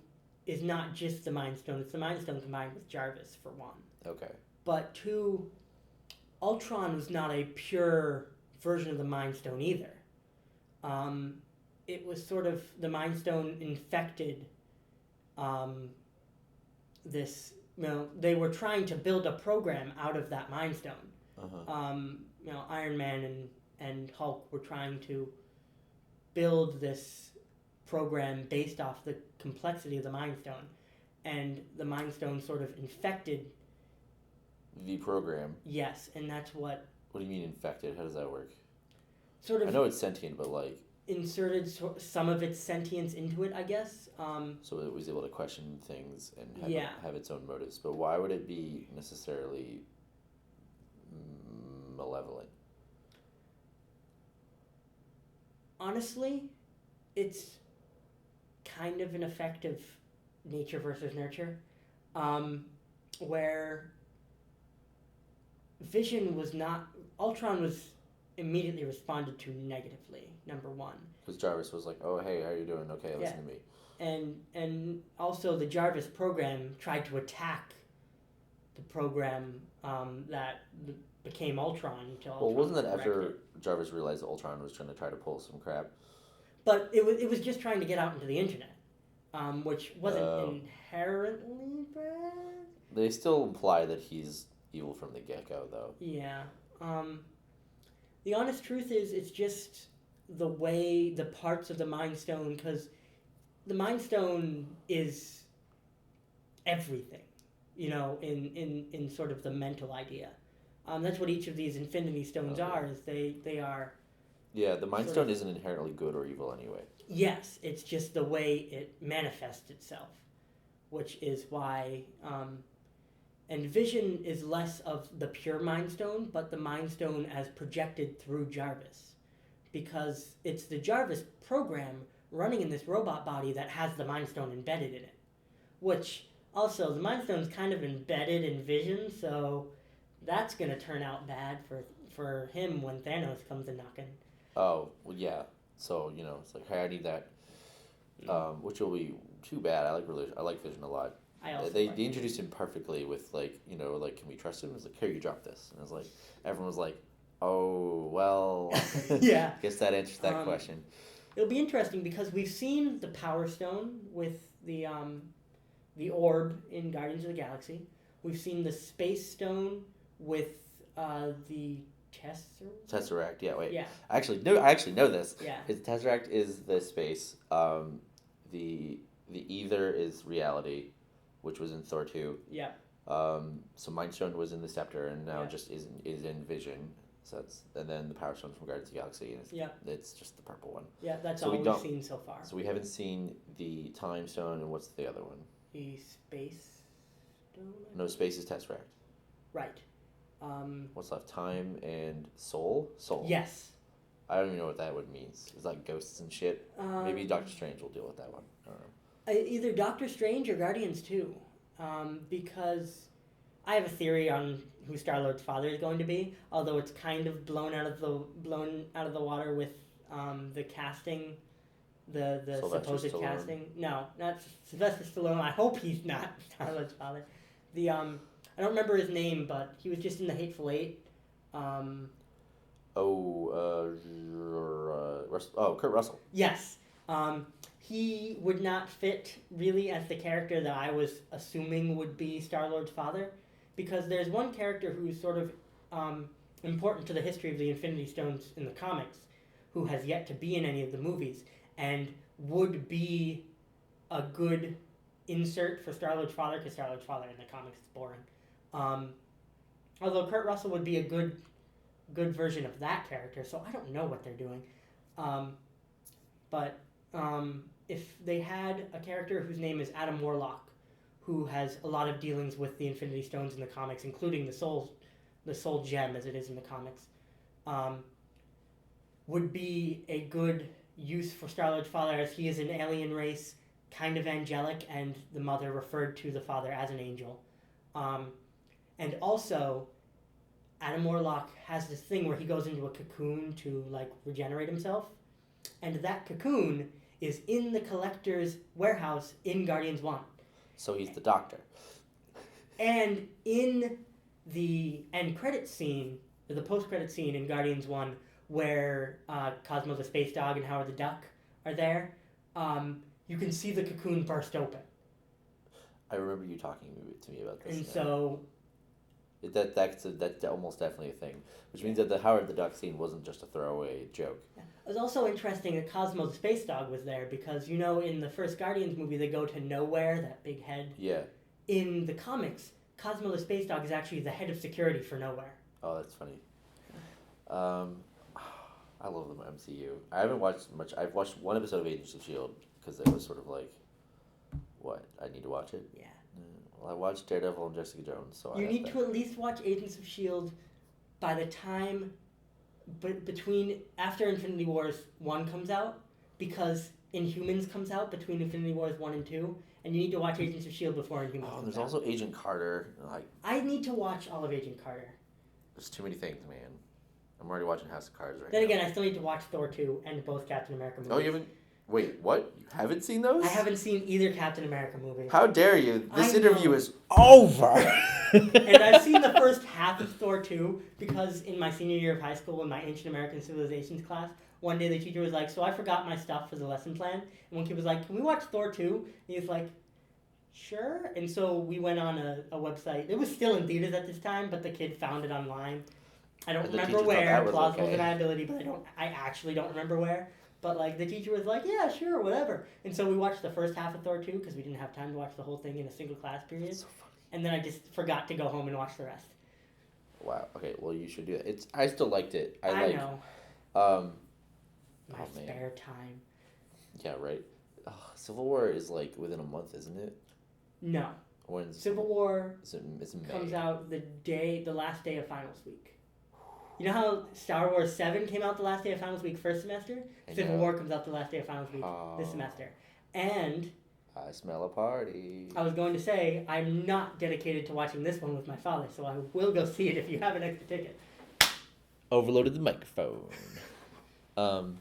is not just the Mind Stone; it's the Mind Stone combined with Jarvis for one. Okay. But 2, Ultron was not a pure version of the Mind Stone either. It was sort of the Mind Stone infected this. They were trying to build a program out of that Mind Stone. Uh-huh. Iron Man and Hulk were trying to build this program based off the complexity of the Mind Stone, and the Mind Stone sort of infected the program. Yes, and that's what. What do you mean infected? How does that work? Sort of. I know it's sentient, but like. inserted some of its sentience into it, I guess. So it was able to question things and Yeah. have its own motives. But why would it be necessarily malevolent? Honestly, it's kind of an effect of nature versus nurture, where Vision was not. Ultron was immediately responded to negatively. Number one. Because Jarvis was like, "Oh, hey, how you doing? Okay, listen to me." And also the Jarvis program tried to attack the program that became Ultron until Ultron. Well, wasn't that after Jarvis realized that Ultron was try to pull some crap? But it was just trying to get out into the internet, which wasn't inherently bad. They still imply that he's evil from the get-go, though. Yeah. The honest truth is, it's just the way the parts of the Mind Stone, because the Mind Stone is everything, in sort of the mental idea. That's what each of these Infinity Stones are. Is they are. Yeah, the Mind Stone isn't inherently good or evil anyway. Yes, it's just the way it manifests itself, which is why. And Vision is less of the pure Mind Stone, but the Mind Stone as projected through Jarvis, because it's the Jarvis program running in this robot body that has the Mind Stone embedded in it, which also the Mind Stone's kind of embedded in Vision, so that's gonna turn out bad for him when Thanos comes a knocking. Oh well, yeah. So it's like, hey, I need that, which will be too bad. I like Vision a lot. They introduced him perfectly with like can we trust him? It's like, here, you drop this, and it's like everyone was like, oh well. Yeah. Guess that answers that question. It'll be interesting because we've seen the Power Stone with the orb in Guardians of the Galaxy. We've seen the Space Stone with the Tesseract. Yeah. Wait. Yeah. I actually know this. Yeah. Tesseract is the space. The ether is reality, which was in Thor 2. Yeah. So Mind Stone was in the Scepter, and now just is in Vision. So and then the Power Stone from Guardians of the Galaxy, and it's just the purple one. Yeah, that's all we've seen so far. So we haven't seen the Time Stone, and what's the other one? The Space Stone? No, Space is Tesseract. Right. What's left? Time and Soul? Soul. Yes. I don't even know what that would mean. It's like ghosts and shit. Maybe Doctor Strange will deal with that one. I don't know. Either Doctor Strange or Guardians 2. Because I have a theory on who Star-Lord's father is going to be, although it's kind of blown out of the water with the casting, the supposed Stallone. Casting. No, not Sylvester Stallone. I hope he's not Star-Lord's father. I don't remember his name, but he was just in the Hateful Eight. Kurt Russell. Yes. He would not fit really as the character that I was assuming would be Star-Lord's father, because there's one character who's sort of important to the history of the Infinity Stones in the comics, who has yet to be in any of the movies, and would be a good insert for Star-Lord's father, because Star-Lord's father in the comics is boring. Although Kurt Russell would be a good version of that character, so I don't know what they're doing. But if they had a character whose name is Adam Warlock, who has a lot of dealings with the Infinity Stones in the comics, including the Soul Gem as it is in the comics, would be a good use for Star-Lord's father, as he is an alien race, kind of angelic, and the mother referred to the father as an angel. And also, Adam Warlock has this thing where he goes into a cocoon to regenerate himself, and that cocoon is in the Collector's warehouse in Guardians 1. So he's the Doctor. And in the end credit scene, the post-credit scene in Guardians 1, where Cosmo the Space Dog and Howard the Duck are there, you can see the cocoon burst open. I remember you talking to me about this. And so... That's almost definitely a thing, which means that the Howard the Duck scene wasn't just a throwaway joke. Yeah. It was also interesting that Cosmo the Space Dog was there, because, in the first Guardians movie, they go to Nowhere, that big head. Yeah. In the comics, Cosmo the Space Dog is actually the head of security for Nowhere. Oh, that's funny. I love the MCU. I haven't watched much. I've watched one episode of Agents of Shield because it was sort of like, what I need to watch it. Yeah. Well, I watched Daredevil and Jessica Jones, so You need to at least watch Agents of Shield by the time, between after Infinity Wars 1 comes out, because Inhumans comes out between Infinity Wars 1 and 2, and you need to watch Agents of Shield before Inhumans comes out. There's also Agent Carter. Like, I need to watch all of Agent Carter. there's too many things, man. I'm already watching House of Cards right Then now. again, I still need to watch Thor 2 and both Captain America movies. Oh, you haven't? Wait, what? You haven't seen those? I haven't seen either Captain America movie. How dare you? This I interview know. is over. And I've seen the first half of Thor 2 because in my senior year of high school in my Ancient American Civilizations class, one day the teacher was like, so I forgot my stuff for the lesson plan. And one kid was like, can we watch Thor 2? And he was like, sure. And so we went on a website. It was still in theaters at this time, but the kid found it online. I don't And the remember teacher thought where, that was plausible okay. deniability, but I actually don't remember where. But like the teacher was like, yeah, sure, whatever. And so we watched the first half of Thor 2 because we didn't have time to watch the whole thing in a single class period. That's so funny. And then I just forgot to go home and watch the rest. Wow. Okay. Well, you should do it. I still liked it. I know. My My spare time. Yeah. Right. Civil War is like within a month, isn't it? No. When's Civil War it's in May. comes out the last day of finals week. You know how Star Wars 7 came out the last day of finals week first semester? Civil War comes out the last day of finals week this semester. And I smell a party. I was going to say, I'm not dedicated to watching this one with my father, so I will go see it if you have an extra ticket. Overloaded the microphone. I'm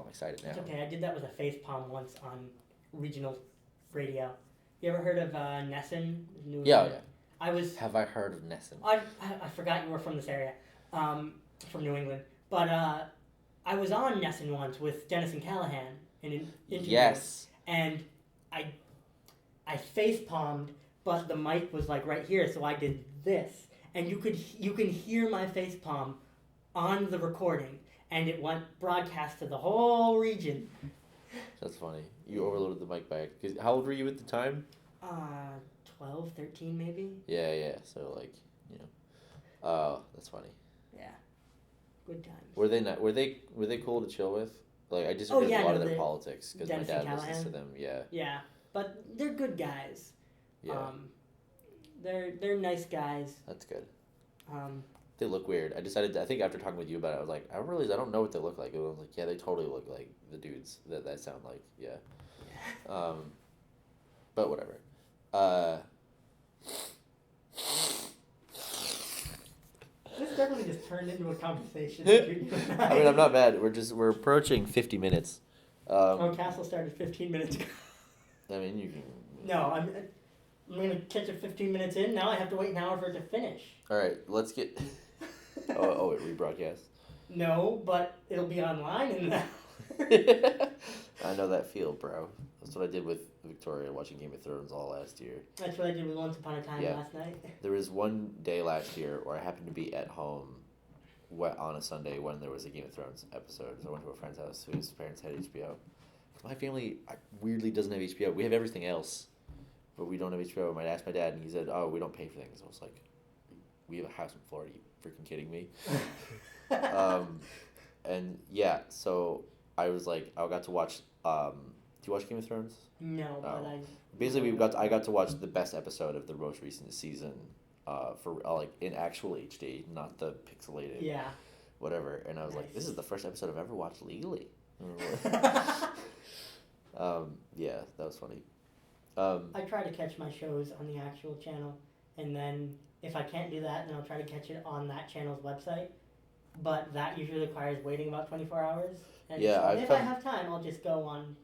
excited now. It's okay, I did that with a face palm once on regional radio. You ever heard of Nesson? Yeah. Have I heard of Nesson? I forgot you were from this area, from New England. But I was on Nesson once with Dennis and Callahan in an interview. Yes. And I face palmed, but the mic was like right here, so I did this, and you can hear my face palm on the recording, and it went broadcast to the whole region. That's funny. You overloaded the mic back. How old were you at the time? 12, 13 maybe. Yeah. So like, that's funny. Yeah, good times. Were they cool to chill with? Like I disagree with a lot of their politics because my Dennis dad and listens to Callahan? them. Yeah. Yeah, but they're good guys. Yeah. They're nice guys. That's good. Um, They look weird. I think after talking with you about it, I was like, I realized I don't know what they look like. And I was like, yeah, they totally look like the dudes that sound like, yeah. But whatever. This definitely just turned into a conversation. I mean, I'm not mad. We're approaching 50 minutes. Castle started 15 minutes ago. I mean, you can. No, I'm gonna catch it 15 minutes in. Now I have to wait an hour for it to finish. All right, let's get. It rebroadcast. No, but it'll be online in an hour. I know that feel, bro. That's what I did with Victoria watching Game of Thrones all last year. That's what I did with Once Upon a Time last night. There was one day last year where I happened to be at home on a Sunday when there was a Game of Thrones episode. So I went to a friend's house whose parents had HBO. My family weirdly doesn't have HBO. We have everything else, but we don't have HBO. I asked my dad, and he said, "Oh, we don't pay for things." I was like, "We have a house in Florida. Are you freaking kidding me?" And yeah, so I was like, I got to watch. Do you watch Game of Thrones? No, but Basically, I got to watch the best episode of the most recent season, for like in actual HD, not the pixelated. Yeah. Whatever, and I was like, this is the first episode I've ever watched legally. Yeah, that was funny. I try to catch my shows on the actual channel, and then if I can't do that, then I'll try to catch it on that channel's website. But that usually requires waiting about 24 hours. And Yeah, so if I have time, I'll just go on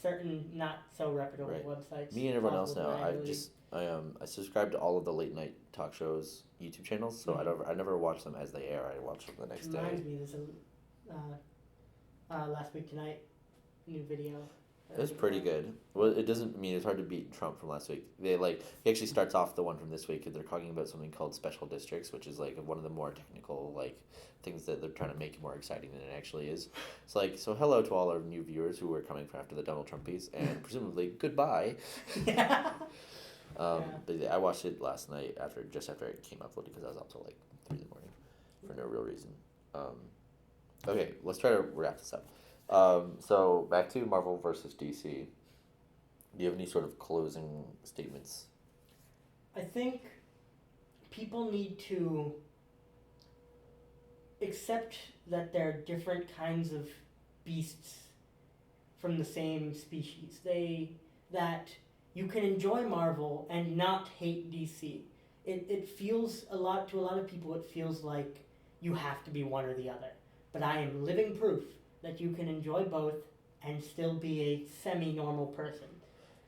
certain not so reputable websites. Me and everyone else now, I subscribe to all of the late night talk shows YouTube channels, so I never watch them as they air. I watch them the next day. Reminds me, there's a last week tonight new video. It was pretty good. Well, it doesn't. I mean, it's hard to beat Trump from last week. He actually starts off the one from this week because they're talking about something called special districts, which is like one of the more technical things that they're trying to make more exciting than it actually is. It's like, so hello to all our new viewers who are coming from after the Donald Trumpies, and presumably goodbye. Yeah. But I watched it last night just after it came uploaded because I was up till like 3 in the morning for no real reason. Okay, let's try to wrap this up. So back to Marvel versus DC. Do you have any sort of closing statements? I think people need to accept that there are different kinds of beasts from the same species. That you can enjoy Marvel and not hate DC. It feels to a lot of people it feels like you have to be one or the other. But I am living proof that you can enjoy both and still be a semi normal person.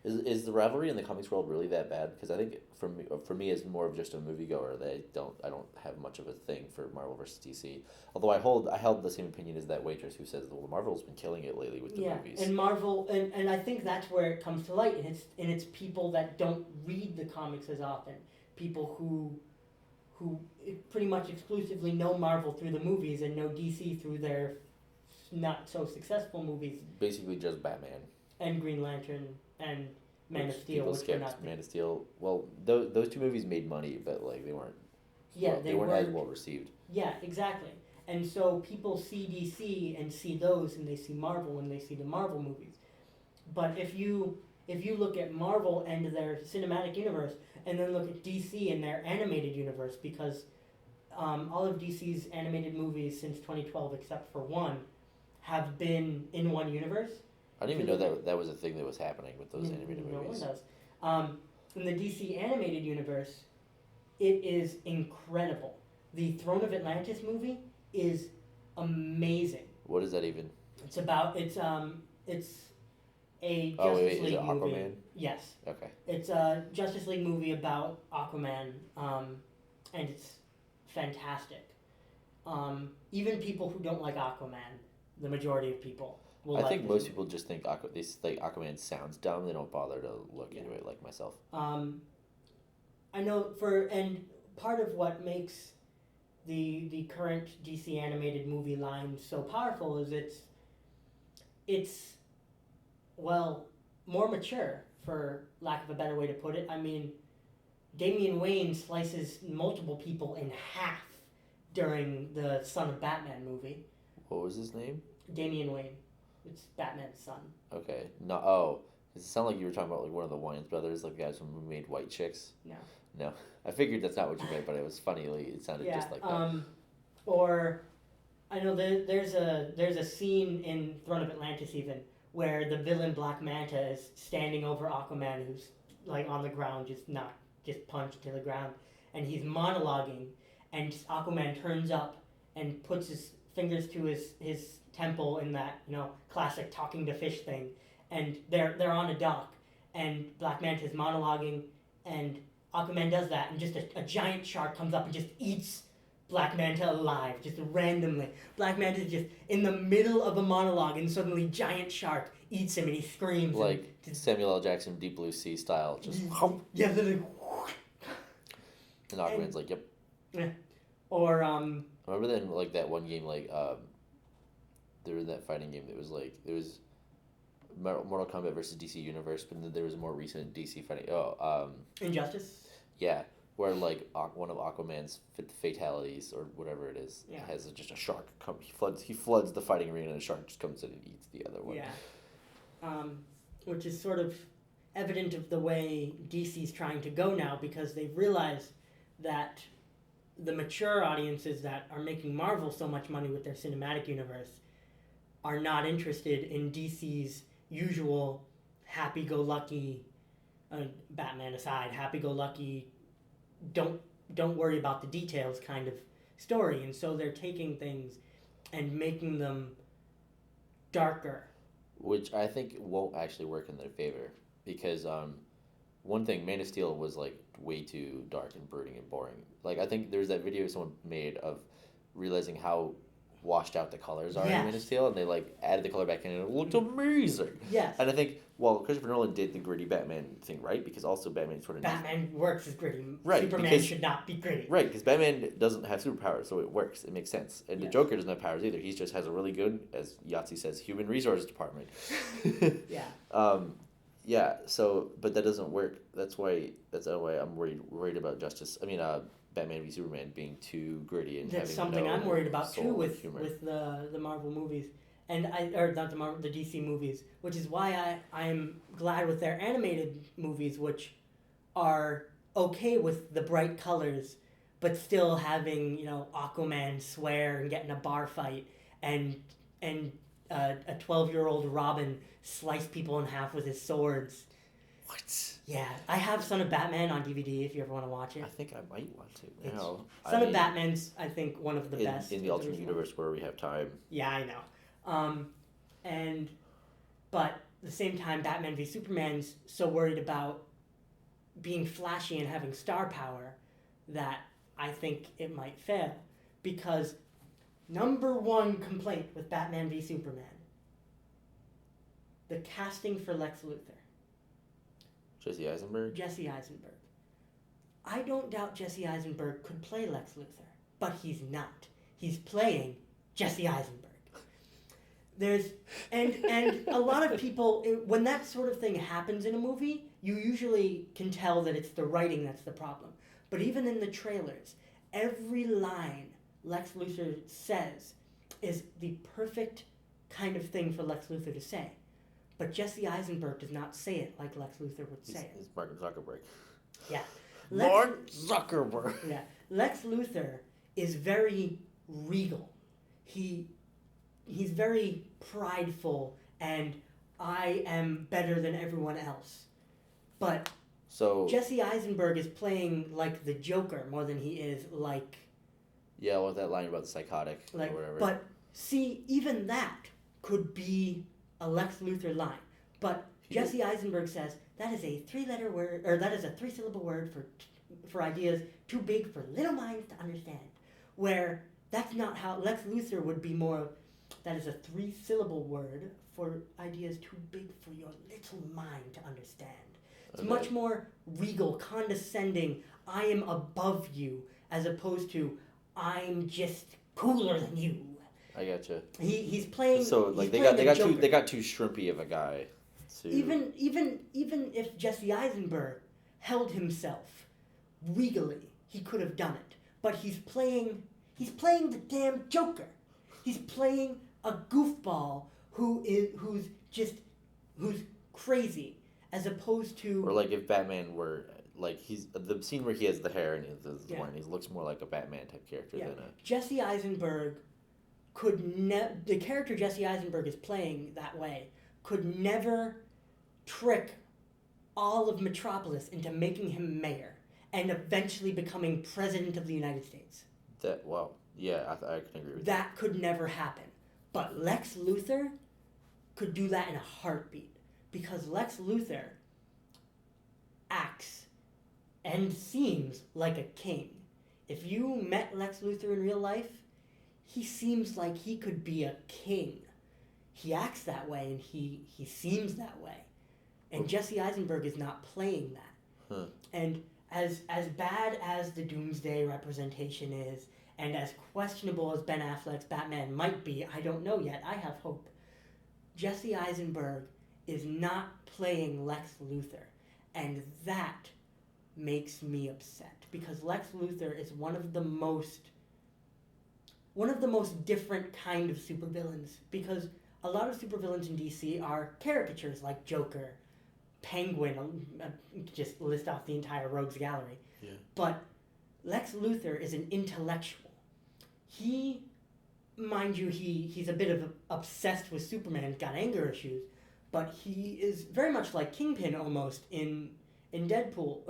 Is the rivalry in the comics world really that bad? Because I think for me as more of just a moviegoer, I don't have much of a thing for Marvel versus DC. Although I held the same opinion as that waitress who says, well, Marvel's been killing it lately with the movies. And Marvel, and I think that's where it comes to light, and it's people that don't read the comics as often, people who pretty much exclusively know Marvel through the movies and know DC through their not so successful movies. Basically, just Batman and Green Lantern and Man of Steel, people which skipped. were not Man of Steel. Well, those two movies made money, but like they weren't. Yeah, they weren't as well received. Yeah, exactly. And so people see DC and see those, and they see Marvel and they see the Marvel movies. But if you look at Marvel and their cinematic universe, and then look at DC and their animated universe, because all of DC's animated movies since 2012, except for one, have been in one universe. I didn't even know that was a thing that was happening with those animated movies. No one does. In the DC animated universe, it is incredible. The Throne of Atlantis movie is amazing. What is that even? It's about it's a Justice League movie. Aquaman? Yes. Okay. It's a Justice League movie about Aquaman, and it's fantastic. Even people who don't like Aquaman, the majority of people will. I think most people just think Aquaman sounds dumb. They don't bother to look into it, like myself. I know and part of what makes the current DC animated movie line so powerful is it's more mature, for lack of a better way to put it. I mean, Damian Wayne slices multiple people in half during the Son of Batman movie. What was his name? Damian Wayne. It's Batman's son. Okay. No. Oh, does it sound like you were talking about like one of the Wayans brothers, like the guys who made White Chicks? No. I figured that's not what you meant, but it was funny. It sounded just like that. Or I know there's a scene in Throne of Atlantis even where the villain Black Manta is standing over Aquaman, who's like on the ground, just punched to the ground, and he's monologuing, and Aquaman turns up and puts his fingers to his temple in that classic talking to fish thing, and they're on a dock, and Black Manta's monologuing, and Aquaman does that, and just a giant shark comes up and just eats Black Manta alive, just randomly. Black Manta's just in the middle of a monologue, and suddenly giant shark eats him, and he screams. Like Samuel L. Jackson, Deep Blue Sea style, just. Yeah, literally. And Aquaman's like, yep. Yeah. Or Remember then, like that one game, like there was that fighting game that was like there was Mortal Kombat versus DC Universe, but then there was a more recent DC fighting. Injustice. Yeah, where like one of Aquaman's fatalities or whatever it is has just a shark come. He floods the fighting arena, and a shark just comes in and eats the other one. Yeah. Which is sort of evident of the way DC's trying to go now, because they've realized that the mature audiences that are making Marvel so much money with their cinematic universe are not interested in DC's usual happy-go-lucky, Batman aside, happy-go-lucky, don't worry about the details kind of story. And so they're taking things and making them darker. Which I think won't actually work in their favor, because one thing, Man of Steel was like way too dark and brooding and boring. Like I think there's that video someone made of realizing how washed out the colors are in Man of Steel, and they like added the color back in, and it looked amazing. Yes. And I think Christopher Nolan did the gritty Batman thing right, because also Batman sort of works as gritty. Right. Superman should not be gritty. Right, because Batman doesn't have superpowers, so it works. It makes sense. And the Joker doesn't have powers either. He just has a really good, as Yahtzee says, human resources department. Yeah. Yeah. So, but that doesn't work. That's why I'm worried about Justice. I mean, Batman v Superman being too gritty and That's having something I'm worried about too soul or with humor. the Marvel movies, or not the DC movies, which is why I'm glad with their animated movies, which are okay with the bright colors, but still having Aquaman swear and get in a bar fight, and and a 12-year-old Robin slice people in half with his swords. What? Yeah, I have Son of Batman on DVD if you ever want to watch it. I think I might want to. Son of Batman's, I think, one of the best. In the alternate universe where we have time. Yeah, I know. But at the same time, Batman v Superman's so worried about being flashy and having star power that I think it might fail. Because number one complaint with Batman v Superman, the casting for Lex Luthor. Jesse Eisenberg? Jesse Eisenberg. I don't doubt Jesse Eisenberg could play Lex Luthor, but he's not. He's playing Jesse Eisenberg. And a lot of people, when that sort of thing happens in a movie, you usually can tell that it's the writing that's the problem. But even in the trailers, every line Lex Luthor says is the perfect kind of thing for Lex Luthor to say. But Jesse Eisenberg does not say it like Lex Luthor would say it. It's Mark Zuckerberg. Yeah. Mark Zuckerberg. Yeah. Lex Luthor is very regal. He's very prideful and I am better than everyone else. But Jesse Eisenberg is playing like the Joker more than he is like... Yeah, with that line about the psychotic or whatever. But see, even that could be a Lex Luthor line. But Jesse Eisenberg says that is a 3-letter word, or that is a 3-syllable word for ideas too big for little minds to understand. Where that's not how Lex Luthor would be more. That is a 3-syllable word for ideas too big for your little mind to understand. It's much more regal, condescending. I am above you, as opposed to I'm just cooler than you. I gotcha. He's playing. So like they got too shrimpy of a guy. Even if Jesse Eisenberg held himself regally, he could have done it. But he's playing the damn Joker. He's playing a goofball who's crazy, as opposed to. Or like if Batman were like he's the scene where he has the hair and the one, he looks more like a Batman type character than a. Jesse Eisenberg the character Jesse Eisenberg is playing that way could never trick all of Metropolis into making him mayor and eventually becoming president of the United States. Yeah, I can agree with that. That could never happen. But Lex Luthor could do that in a heartbeat, because Lex Luthor acts and seems like a king. If you met Lex Luthor in real life, he seems like he could be a king. He acts that way and he seems that way. And Jesse Eisenberg is not playing that. Huh. And as bad as the Doomsday representation is, and as questionable as Ben Affleck's Batman might be, I don't know yet, I have hope. Jesse Eisenberg is not playing Lex Luthor. And that makes me upset. Because Lex Luthor is one of the most different kind of supervillains, because a lot of supervillains in DC are caricatures like Joker, Penguin, just list off the entire rogues gallery. Yeah. But Lex Luthor is an intellectual. He, mind you, he's a bit of obsessed with Superman, got anger issues, but he is very much like Kingpin almost in Daredevil,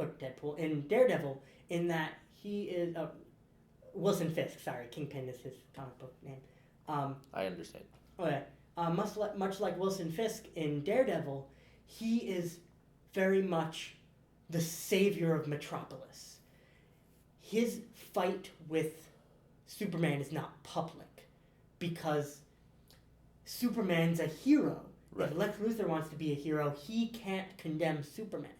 in that he is Wilson Fisk. Sorry, Kingpin is his comic book name. I understand. Okay. Much like Wilson Fisk in Daredevil, he is very much the savior of Metropolis. His fight with Superman is not public, because Superman's a hero. Right. If Lex Luthor wants to be a hero, he can't condemn Superman.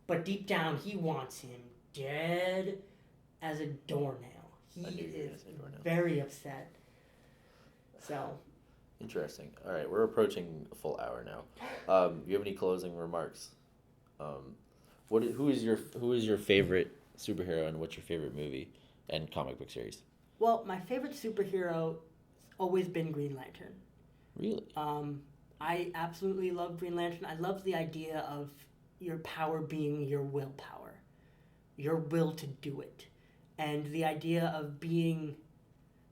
But deep down, he wants him dead as a doornail. He is very upset. So. Interesting. All right, we're approaching a full hour now. You have any closing remarks? Who is your favorite superhero, and what's your favorite movie and comic book series? Well, my favorite superhero has always been Green Lantern. Really? I absolutely love Green Lantern. I love the idea of your power being your willpower, your will to do it, and the idea of being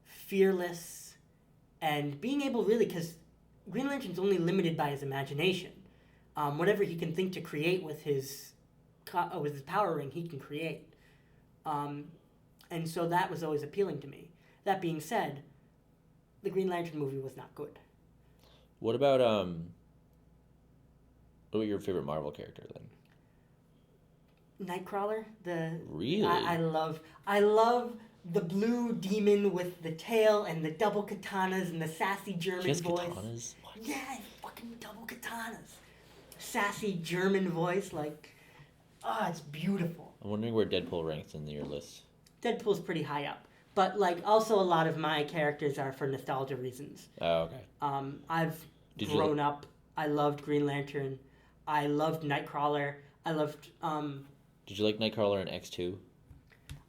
fearless and being able really, because Green Lantern's only limited by his imagination. Whatever he can think to create with his power ring, he can create. And so that was always appealing to me. That being said, the Green Lantern movie was not good. What about your favorite Marvel character then? Nightcrawler, Really? I love the blue demon with the tail and the double katanas and the sassy German He has voice. katanas? What? Yeah, fucking double katanas. Sassy German voice, it's beautiful. I'm wondering where Deadpool ranks in your list. Deadpool's pretty high up, but also a lot of my characters are for nostalgia reasons. Oh, okay. I've grown up. I loved Green Lantern. I loved Nightcrawler. I loved. Did you like Nightcrawler in X2?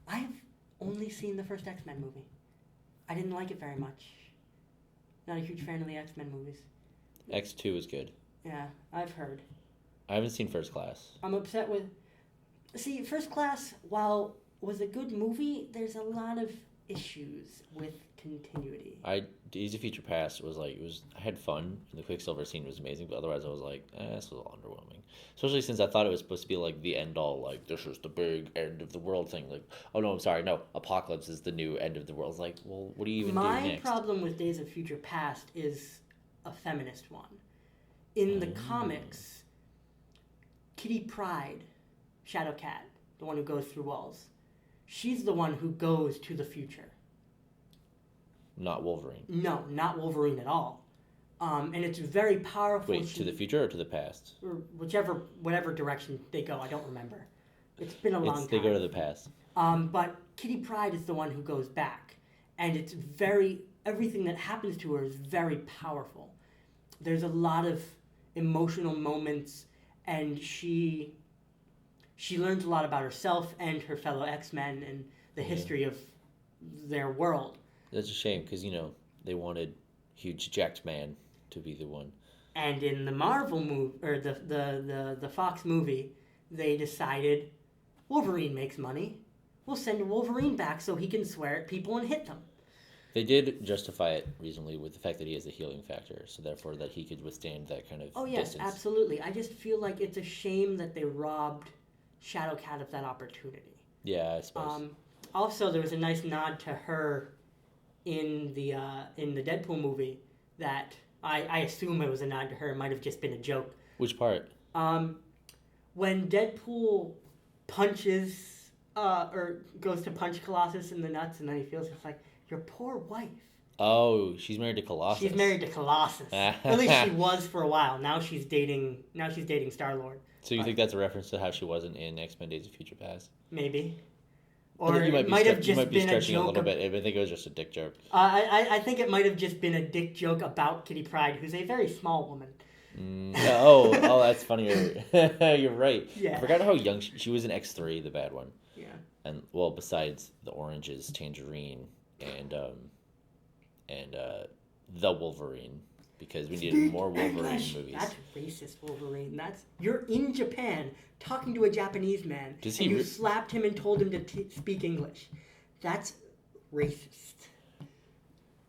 I've only seen the first X-Men movie. I didn't like it very much. Not a huge fan of the X-Men movies. X2 is good. Yeah, I've heard. I haven't seen First Class. I'm upset with. See, First Class, while was a good movie, there's a lot of issues with continuity. Days of Future Past was I had fun, and the Quicksilver scene was amazing, but otherwise I was like, this was underwhelming. Especially since I thought it was supposed to be the end all, this is the big end of the world thing. Oh no, I'm sorry, no, Apocalypse is the new end of the world. It's well, what do you even do next? My problem with Days of Future Past is a feminist one. In the comics, Kitty Pryde, Shadowcat, the one who goes through walls, she's the one who goes to the future. Not Wolverine. No, not Wolverine at all. And it's very powerful. Wait, to the future or to the past? Or whatever direction they go, I don't remember. It's been a long time. They go to the past. But Kitty Pryde is the one who goes back. And it's everything that happens to her is very powerful. There's a lot of emotional moments, and she learns a lot about herself and her fellow X-Men and the history of their world. That's a shame, because, they wanted huge jacked man to be the one. And in the Marvel movie, or the Fox movie, they decided Wolverine makes money. We'll send Wolverine back so he can swear at people and hit them. They did justify it reasonably with the fact that he has a healing factor, so therefore that he could withstand that kind of yes, distance. Absolutely. I just feel like it's a shame that they robbed Shadowcat of that opportunity. Yeah, I suppose. Also, there was a nice nod to her in the Deadpool movie that I assume it was a nod to her. It might have just been a joke. Which part? When Deadpool punches or goes to punch Colossus in the nuts, and then he feels it's like, your poor wife. Oh, she's married to Colossus. She's married to Colossus. At least she was for a while. Now she's dating Star-Lord. So you think that's a reference to how she wasn't in X-Men Days of Future Past? Maybe. Or it might have just been a joke. A little bit. I think it was just a dick joke. I think it might have just been a dick joke about Kitty Pryde, who's a very small woman. Oh, that's funnier. You're right. Yeah. I forgot how young she was in X3, the bad one. Yeah. And besides the oranges, Tangerine, and the Wolverine, because we needed more Wolverine movies. That's racist, Wolverine. You're in Japan talking to a Japanese man, and you slapped him and told him to speak English. That's racist.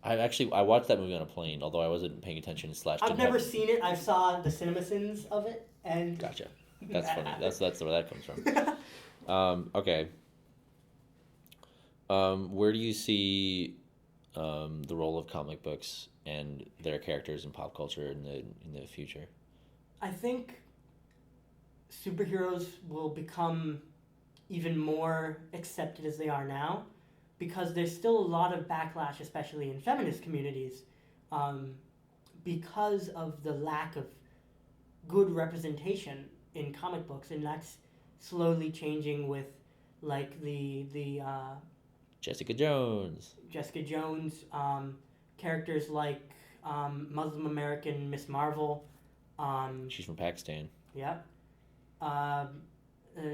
I watched that movie on a plane, although I wasn't paying attention. I've never seen it. I saw the CinemaSins of it, and gotcha. That's funny. That's where that comes from. Okay. Where do you see the role of comic books and their characters in pop culture in the future? I think superheroes will become even more accepted as they are now, because there's still a lot of backlash, especially in feminist communities, because of the lack of good representation in comic books, and that's slowly changing with the Jessica Jones, characters like Muslim American Miss Marvel. She's from Pakistan. Yep.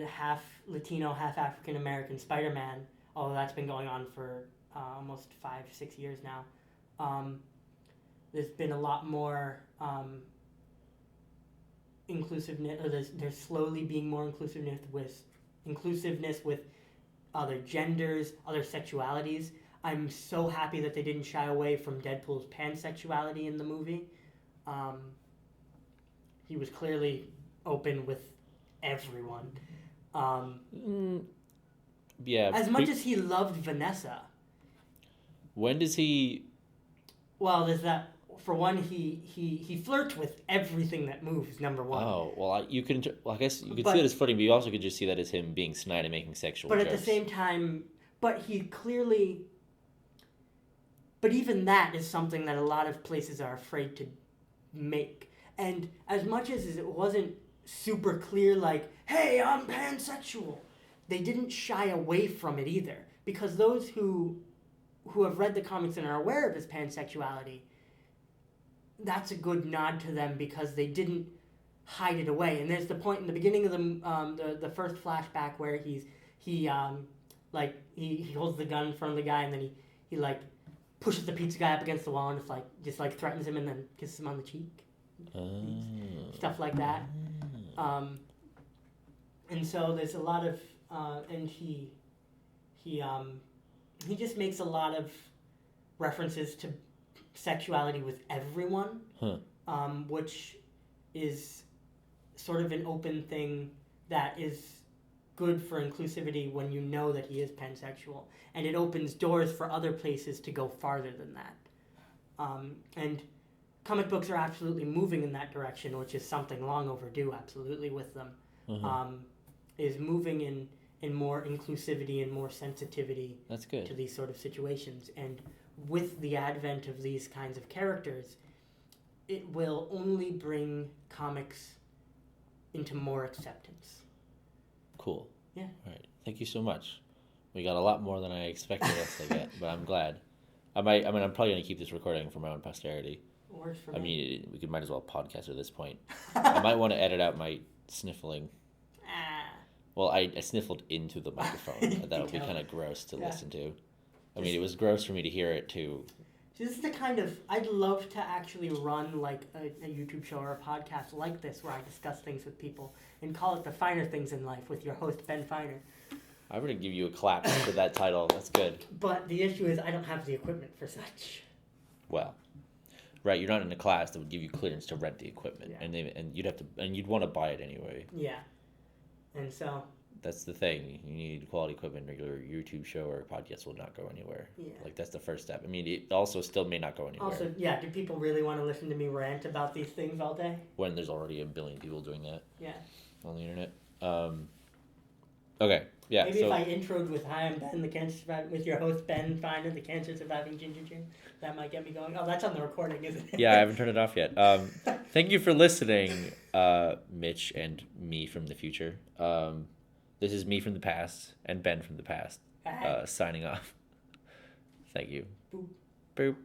half Latino, half African American Spider-Man, although that's been going on for almost 5-6 years now. There's been a lot more inclusiveness, or there's slowly being more inclusiveness with other genders, other sexualities. I'm so happy that they didn't shy away from Deadpool's pansexuality in the movie. He was clearly open with everyone. Yeah. As much as he loved Vanessa. When does he? Well, there's that. For one, he flirts with everything that moves. Number one. Oh well, I guess you could see that as flirting, but you also could just see that as him being snide and making sexual But jokes. at the same time, he clearly. But even that is something that a lot of places are afraid to make. And as much as it wasn't super clear, like, hey, I'm pansexual, they didn't shy away from it either. Because those who have read the comics and are aware of his pansexuality, that's a good nod to them because they didn't hide it away. And there's the point in the beginning of the first flashback where he holds the gun in front of the guy and then he pushes the pizza guy up against the wall and just threatens him and then kisses him on the cheek. Stuff like that. And so there's a lot of and he just makes a lot of references to sexuality with everyone, which is sort of an open thing that is good for inclusivity when you know that he is pansexual, and it opens doors for other places to go farther than that. And comic books are absolutely moving in that direction, which is something long overdue, absolutely, with them. Is moving in more inclusivity and more sensitivity. That's good. To these sort of situations. And with the advent of these kinds of characters, it will only bring comics into more acceptance. Cool. Yeah. All right. Thank you so much. We got a lot more than I expected us to get, but I'm glad. I'm probably going to keep this recording for my own posterity. Works for me. We might as well podcast at this point. I might want to edit out my sniffling. Well, I sniffled into the microphone. That would be kind of gross to listen to. It was gross for me to hear it too. This is the kind of, I'd love to actually run like a YouTube show or a podcast like this where I discuss things with people and call it The Finer Things in Life with your host, Ben Finer. I'm going to give you a clap for that title. That's good. But the issue is I don't have the equipment for such. Well, right, you're not in a class that would give you clearance to rent the equipment, and you'd want to buy it anyway. Yeah. And so that's the thing. You need quality equipment. Regular YouTube show or podcast will not go anywhere. Yeah. That's the first step. It also still may not go anywhere. Also, yeah, do people really want to listen to me rant about these things all day? When there's already a billion people doing that. Yeah. On the internet. Okay. Yeah. Maybe if I introed with "Hi, I'm Ben, the cancer surviving," with your host Ben Finer, the cancer surviving ginger Jim, that might get me going. Oh, that's on the recording, isn't it? Yeah, I haven't turned it off yet. Thank you for listening, Mitch and me from the future. This is me from the past and Ben from the past, signing off. Thank you. Boop. Boop.